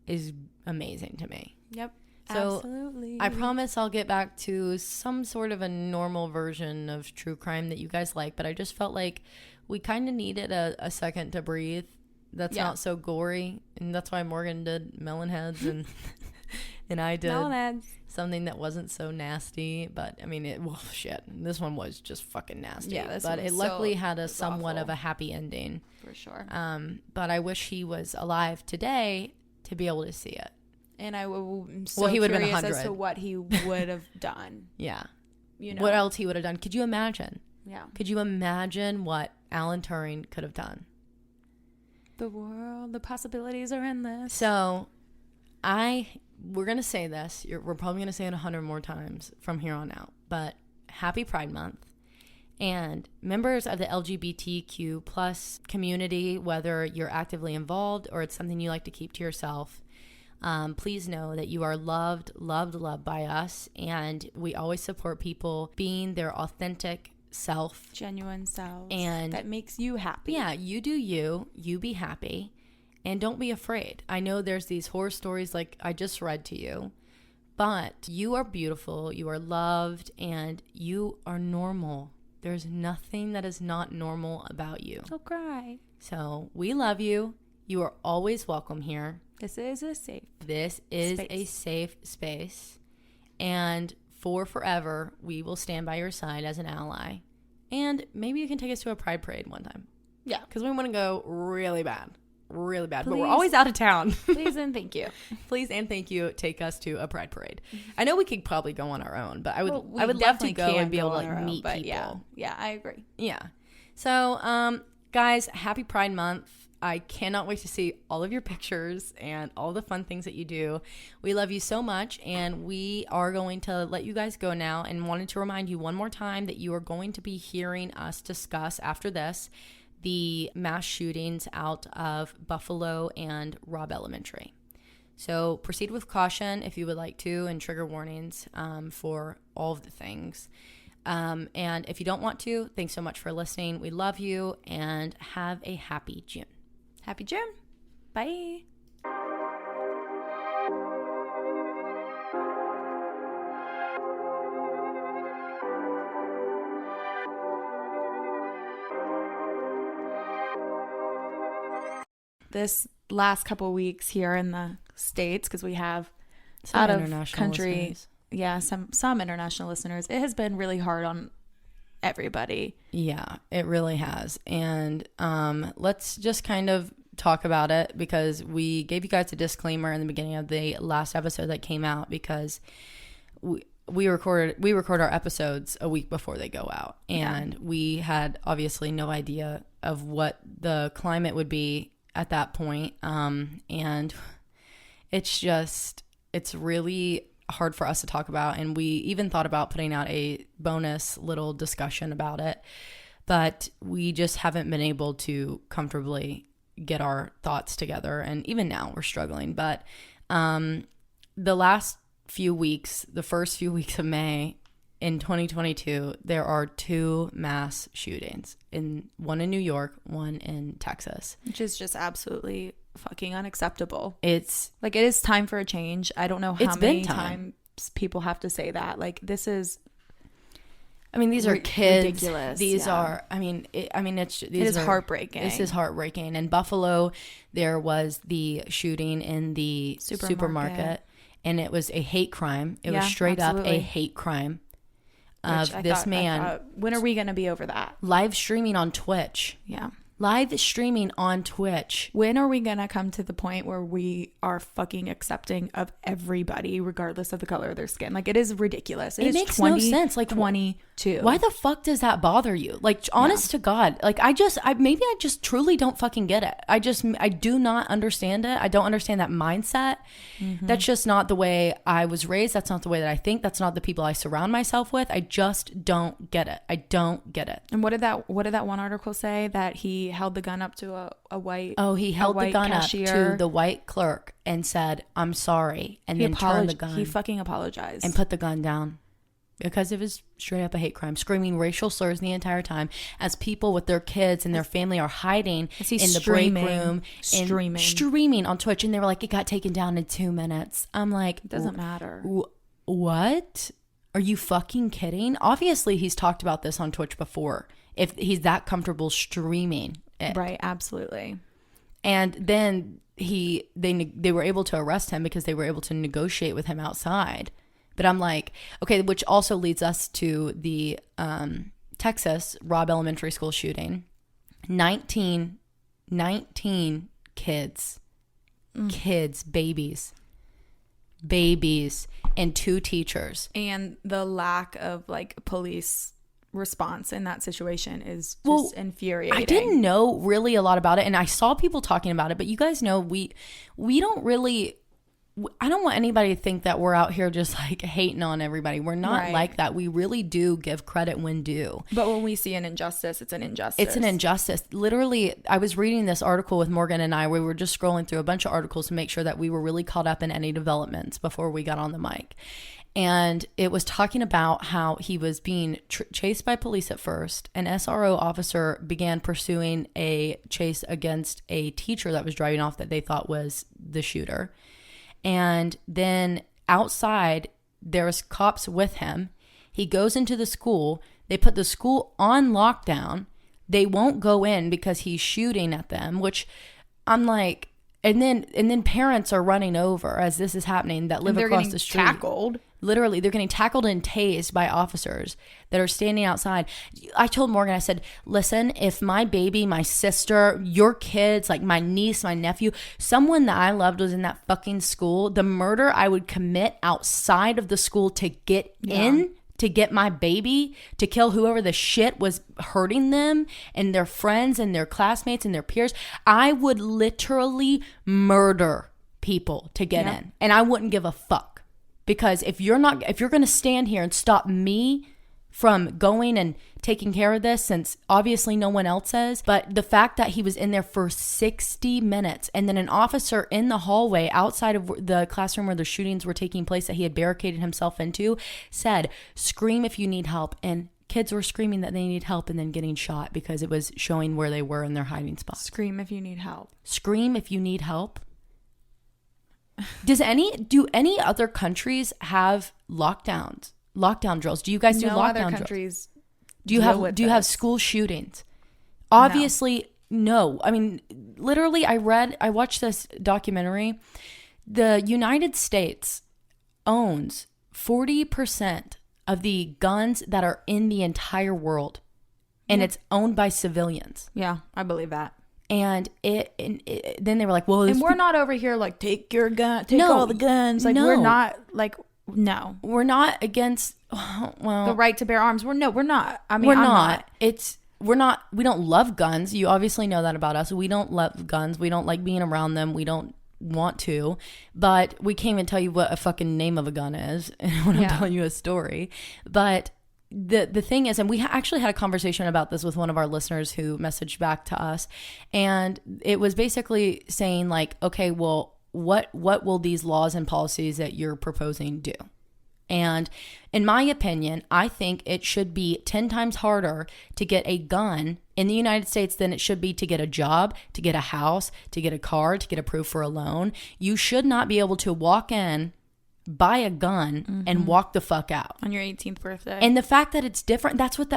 is amazing to me. Yep. So absolutely. I promise I'll get back to some sort of a normal version of true crime that you guys like, but I just felt like we kind of needed a second to breathe. That's not so gory, and that's why Morgan did Melon Heads and and I did something that wasn't so nasty. But I mean, this one was just fucking nasty. Yeah, but it luckily had a somewhat of a happy ending for sure. But I wish he was alive today to be able to see it. And I'm he would have been 100 as to what he would have done. Yeah, what else he would have done? Could you imagine? Yeah, could you imagine what Alan Turing could have done? The possibilities are endless. So we're going to say this. We're probably going to say it 100 more times from here on out. But happy Pride Month. And members of the LGBTQ plus community, whether you're actively involved or it's something you like to keep to yourself, please know that you are loved by us. And we always support people being their authentic self, genuine self, and that makes you happy. Yeah, you do you be happy, and don't be afraid. I know there's these horror stories like I just read to you, but you are beautiful, you are loved, and you are normal. There's nothing that is not normal about you. Don't cry. So we love you. You are always welcome here. This is a safe space. And for forever, we will stand by your side as an ally. And maybe you can take us to a Pride Parade one time. Yeah. Because we want to go really bad. Please, but we're always out of town. Please and thank you. Please and thank you. Take us to a Pride Parade. I know we could probably go on our own, but I would love to go and be able to meet people. Yeah, I agree. Yeah. So, guys, happy Pride Month. I cannot wait to see all of your pictures and all the fun things that you do. We love you so much, and we are going to let you guys go now, and wanted to remind you one more time that you are going to be hearing us discuss after this the mass shootings out of Buffalo and Robb Elementary. So proceed with caution if you would like to, and trigger warnings for all of the things. And if you don't want to, thanks so much for listening. We love you, and have a happy June. Happy June. Bye. This last couple weeks here in the States, because we have some out of country listeners. Some international listeners, it has been really hard on everybody. Yeah, it really has. And let's just kind of talk about it, because we gave you guys a disclaimer in the beginning of the last episode that came out, because we record our episodes a week before they go out, and we had obviously no idea of what the climate would be at that point. And it's really hard for us to talk about. And we even thought about putting out a bonus little discussion about it, but we just haven't been able to comfortably get our thoughts together. And even now we're struggling. But the last few weeks, the first few weeks of May in 2022, there are 2 mass shootings, one in New York, one in Texas, which is just absolutely fucking unacceptable. It's like, it is time for a change. I don't know how many times people have to say that. Like, this is, I mean, these are kids. Ridiculous. These are, it is heartbreaking. This is heartbreaking. In Buffalo, there was the shooting in the supermarket, and it was a hate crime. It was straight up a hate crime of this man. When are we going to be over that? Live streaming on Twitch. Yeah. Live streaming on Twitch. When are we going to come to the point where we are fucking accepting of everybody, regardless of the color of their skin? Like, it is ridiculous. It makes no sense. Like, 22. Why the fuck does that bother you? Like, honest to God. Like, maybe I just truly don't fucking get it. I do not understand it. I don't understand that mindset. Mm-hmm. That's just not the way I was raised. That's not the way that I think. That's not the people I surround myself with. I just don't get it. I don't get it. And what did that one article say? That he held the gun up to a white he held the gun cashier up to the white clerk and said, "I'm sorry," and then turned the gun. He fucking apologized and put the gun down because it was straight up a hate crime, screaming racial slurs the entire time as people with their kids and their family are hiding in the break room and streaming on Twitch. And they were like, it got taken down in 2 minutes. I'm like, it doesn't matter. What? Are you fucking kidding? Obviously, he's talked about this on Twitch before. If he's that comfortable streaming it. Right, absolutely. And then they were able to arrest him because they were able to negotiate with him outside. But I'm like, okay, which also leads us to the Texas Robb Elementary School shooting. 19 kids, babies, and 2 teachers. And the lack of like police response in that situation is just infuriating. I didn't know really a lot about it, and I saw people talking about it, but you guys know we don't really, I don't want anybody to think that we're out here just like hating on everybody. We're not like that. We really do give credit when due. But when we see an injustice, it's an injustice. It's an injustice. Literally, I was reading this article with Morgan and I. We were just scrolling through a bunch of articles to make sure that we were really caught up in any developments before we got on the mic. And it was talking about how he was being chased by police at first. An SRO officer began pursuing a chase against a teacher that was driving off that they thought was the shooter. And then outside, there's cops with him. He goes into the school. They put the school on lockdown. They won't go in because he's shooting at them, which I'm like, and then parents are running over as this is happening that live across the street. Tackled. Literally, they're getting tackled and tased by officers that are standing outside. I told Morgan, I said, listen, if my baby, my sister, your kids, like my niece, my nephew, someone that I loved was in that fucking school, the murder I would commit outside of the school to get in, to get my baby, to kill whoever the shit was hurting them and their friends and their classmates and their peers, I would literally murder people to get in. And I wouldn't give a fuck. Because if you're going to stand here and stop me from going and taking care of this, since obviously no one else is, but the fact that he was in there for 60 minutes and then an officer in the hallway outside of the classroom where the shootings were taking place that he had barricaded himself into said, scream if you need help. And kids were screaming that they need help and then getting shot because it was showing where they were in their hiding spots. Scream if you need help. Scream if you need help. Do any other countries have lockdown drills? Do you guys do lockdown drills? Do you have school shootings? Obviously, no. I mean, literally, I watched this documentary. The United States owns 40% of the guns that are in the entire world, and it's owned by civilians. Yeah, I believe that. And then they were like, well, and we're not over here like, take your gun, take all the guns. Like, we're not like, No. We're not against, well, The right to bear arms. We're not. I mean, we're I'm not. We don't love guns. You obviously know that about us. We don't love guns. We don't like being around them. We don't want to, but we can't even tell you what a fucking name of a gun is when I'm telling you a story. But the thing is, and we actually had a conversation about this with one of our listeners who messaged back to us, and it was basically saying like, okay, well, what will these laws and policies that you're proposing do? And in my opinion, I think it should be 10 times harder to get a gun in the United States than it should be to get a job, to get a house, to get a car, to get approved for a loan. You should not be able to walk in, buy a gun, and walk the fuck out on your 18th birthday. And the fact that it's different, that's what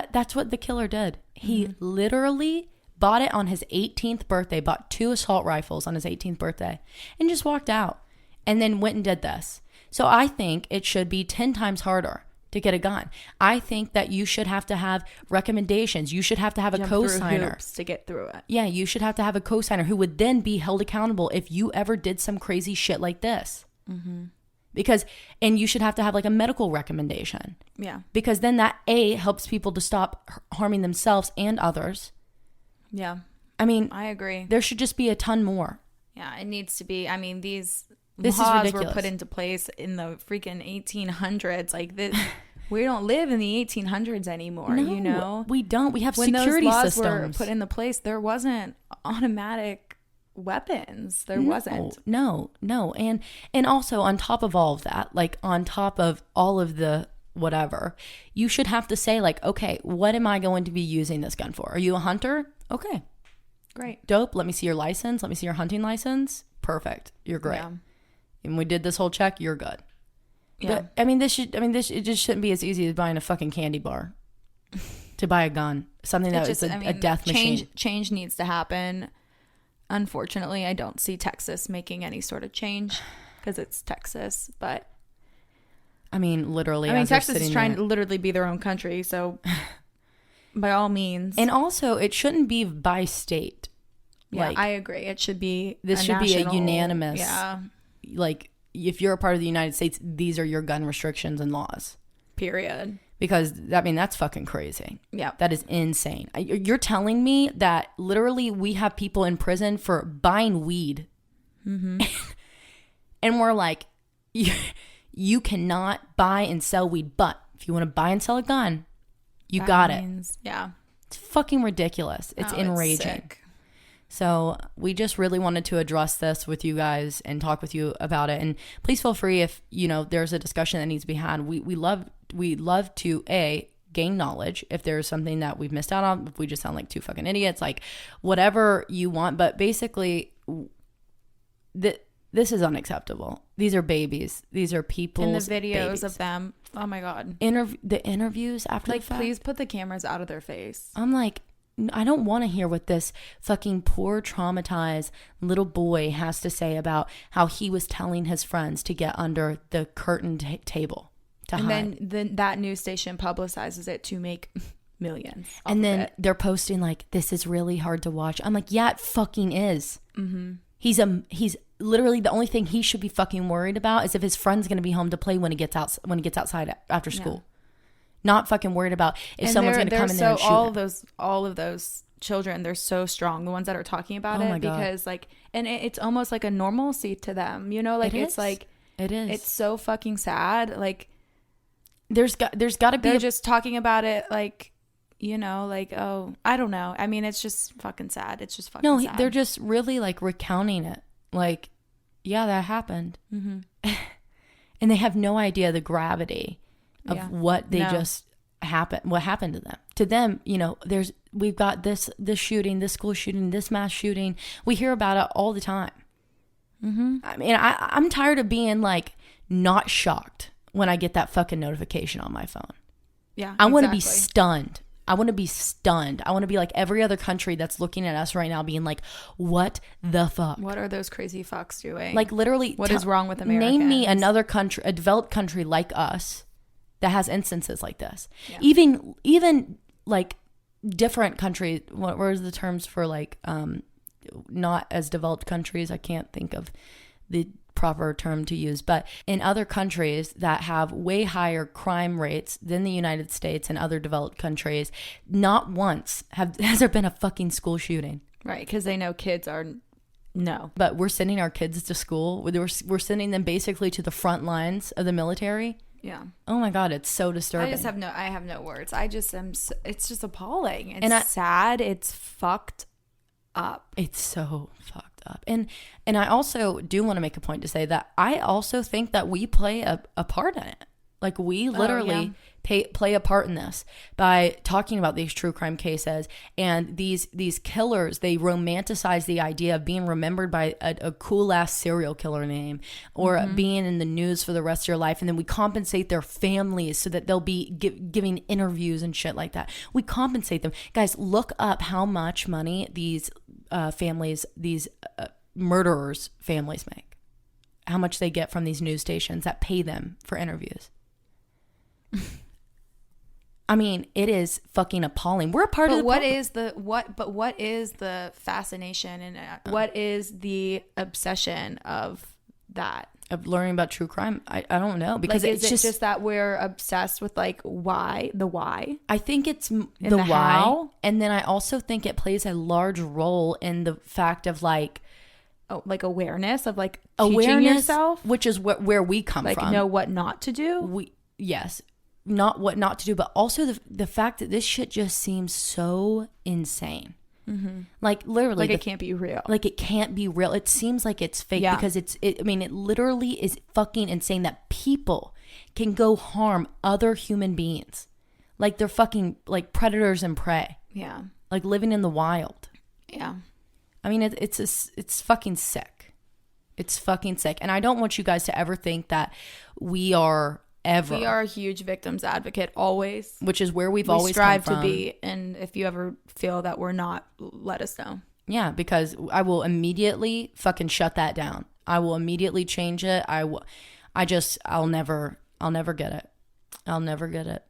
the killer did. He literally bought it on his 18th birthday, bought 2 assault rifles on his 18th birthday, and just walked out, and then went and did this. So I think it should be 10 times harder to get a gun. I think that you should have to have recommendations. You should have to have a co-signer to get through it. Yeah, you should have to have a co-signer who would then be held accountable if you ever did some crazy shit like this. Because, and you should have to have like a medical recommendation. Yeah. Because then that helps people to stop harming themselves and others. Yeah. I mean, I agree. There should just be a ton more. Yeah, it needs to be. I mean, this laws were put into place in the freaking 1800s. Like this, we don't live in the 1800s anymore. No, you know, we don't. We have when security those laws systems were put into place. There wasn't automatic weapons. There wasn't. No. And also on top of all of that, like on top of all of the whatever, you should have to say like, okay, what am I going to be using this gun for? Are you a hunter? Okay. Great. Dope. Let me see your license. Let me see your hunting license. Perfect. You're great. Yeah. And we did this whole check. You're good. Yeah. But it just shouldn't be as easy as buying a fucking candy bar to buy a gun. Something that is a death machine. Change needs to happen. Unfortunately, I don't see Texas making any sort of change because it's Texas. But I mean, literally. Texas is trying to literally be their own country. So by all means. And also, it shouldn't be by state. Yeah, like, I agree. It should be be a unanimous. Yeah. Like, if you're a part of the United States, these are your gun restrictions and laws. Period. Because, that's fucking crazy. Yeah. That is insane. You're telling me that literally we have people in prison for buying weed. Mm-hmm. And we're like, you cannot buy and sell weed. But if you want to buy and sell a gun, you got it. Yeah. It's fucking ridiculous. It's enraging. It's sick. So we just really wanted to address this with you guys and talk with you about it. And please feel free if, there's a discussion that needs to be had. We love to, gain knowledge if there's something that we've missed out on, if we just sound like 2 fucking idiots, like whatever you want. But basically, this is unacceptable. These are babies. These are people. And the videos babies. Of them. Oh my God. The interviews after the fact. Please put the cameras out of their face. I'm like, I don't want to hear what this fucking poor traumatized little boy has to say about how he was telling his friends to get under the curtain table to hide. And then that news station publicizes it to make millions. And then they're posting like, this is really hard to watch. I'm like, yeah, it fucking is. Mm-hmm. He's literally the only thing he should be fucking worried about is if his friend's going to be home to play when he gets outside after school. Yeah. Not fucking worried about if someone's going to come in there and shoot all of those children, they're so strong. The ones that are talking about it, because like, and it's almost like a normalcy to them, like it's like, it is. It's so fucking sad. Like there's got to be. They're just talking about it like, like, oh, I don't know. I mean, it's just fucking sad. It's just fucking sad. They're just really like recounting it. Like, yeah, that happened. Mm-hmm. And they have no idea the gravity of what they just happened, what happened to them. To them, we've got this shooting, this school shooting, this mass shooting. We hear about it all the time. Mm-hmm. I mean, I'm tired of being like not shocked when I get that fucking notification on my phone. Yeah, I want to be stunned. I want to be stunned. I want to be like every other country that's looking at us right now being like, what the fuck? What are those crazy fucks doing? Like literally. What is wrong with Americans? Name me another country, a developed country like us that has instances like this. Yeah. Even like different countries. What are the terms for like not as developed countries? I can't think of the proper term to use, but in other countries that have way higher crime rates than the United States and other developed countries, not once has there been a fucking school shooting. Right, because they know kids are no. But we're sending our kids to school. We're sending them basically to the front lines of the military. Yeah. Oh my God, it's so disturbing. I have no words. It's just appalling. It's sad. It's fucked up. It's so fucked up. And I also do want to make a point to say that I also think that we play a part in it. Like we literally play a part in this by talking about these true crime cases, and these killers, they romanticize the idea of being remembered by a cool ass serial killer name, or being in the news for the rest of your life, and then we compensate their families so that they'll be giving interviews and shit like that. We compensate them. Guys, look up how much money these families, these murderers' families make. How much they get from these news stations that pay them for interviews. I mean, it is fucking appalling. We're a part of the what is the fascination and what is the obsession of that? Of learning about true crime? I don't know, because like, is it just that we're obsessed with like the why? I think it's the why, how? And then I also think it plays a large role in the fact of like awareness of like teaching yourself, which is where we come from. Like know what not to do. Not what not to do, but also the fact that this shit just seems so insane. Mm-hmm. Like literally, like it can't be real. Like it can't be real. It seems like it's fake because I mean, it literally is fucking insane that people can go harm other human beings, like they're fucking like predators and prey. Yeah, like living in the wild. Yeah, I mean, it's fucking sick. It's fucking sick, and I don't want you guys to ever think that we are. We are a huge victims advocate always, which is where we always strive come from. To be. And if you ever feel that we're not, let us know. Yeah, because I will immediately fucking shut that down. I will immediately change it. I'll never get it. I'll never get it.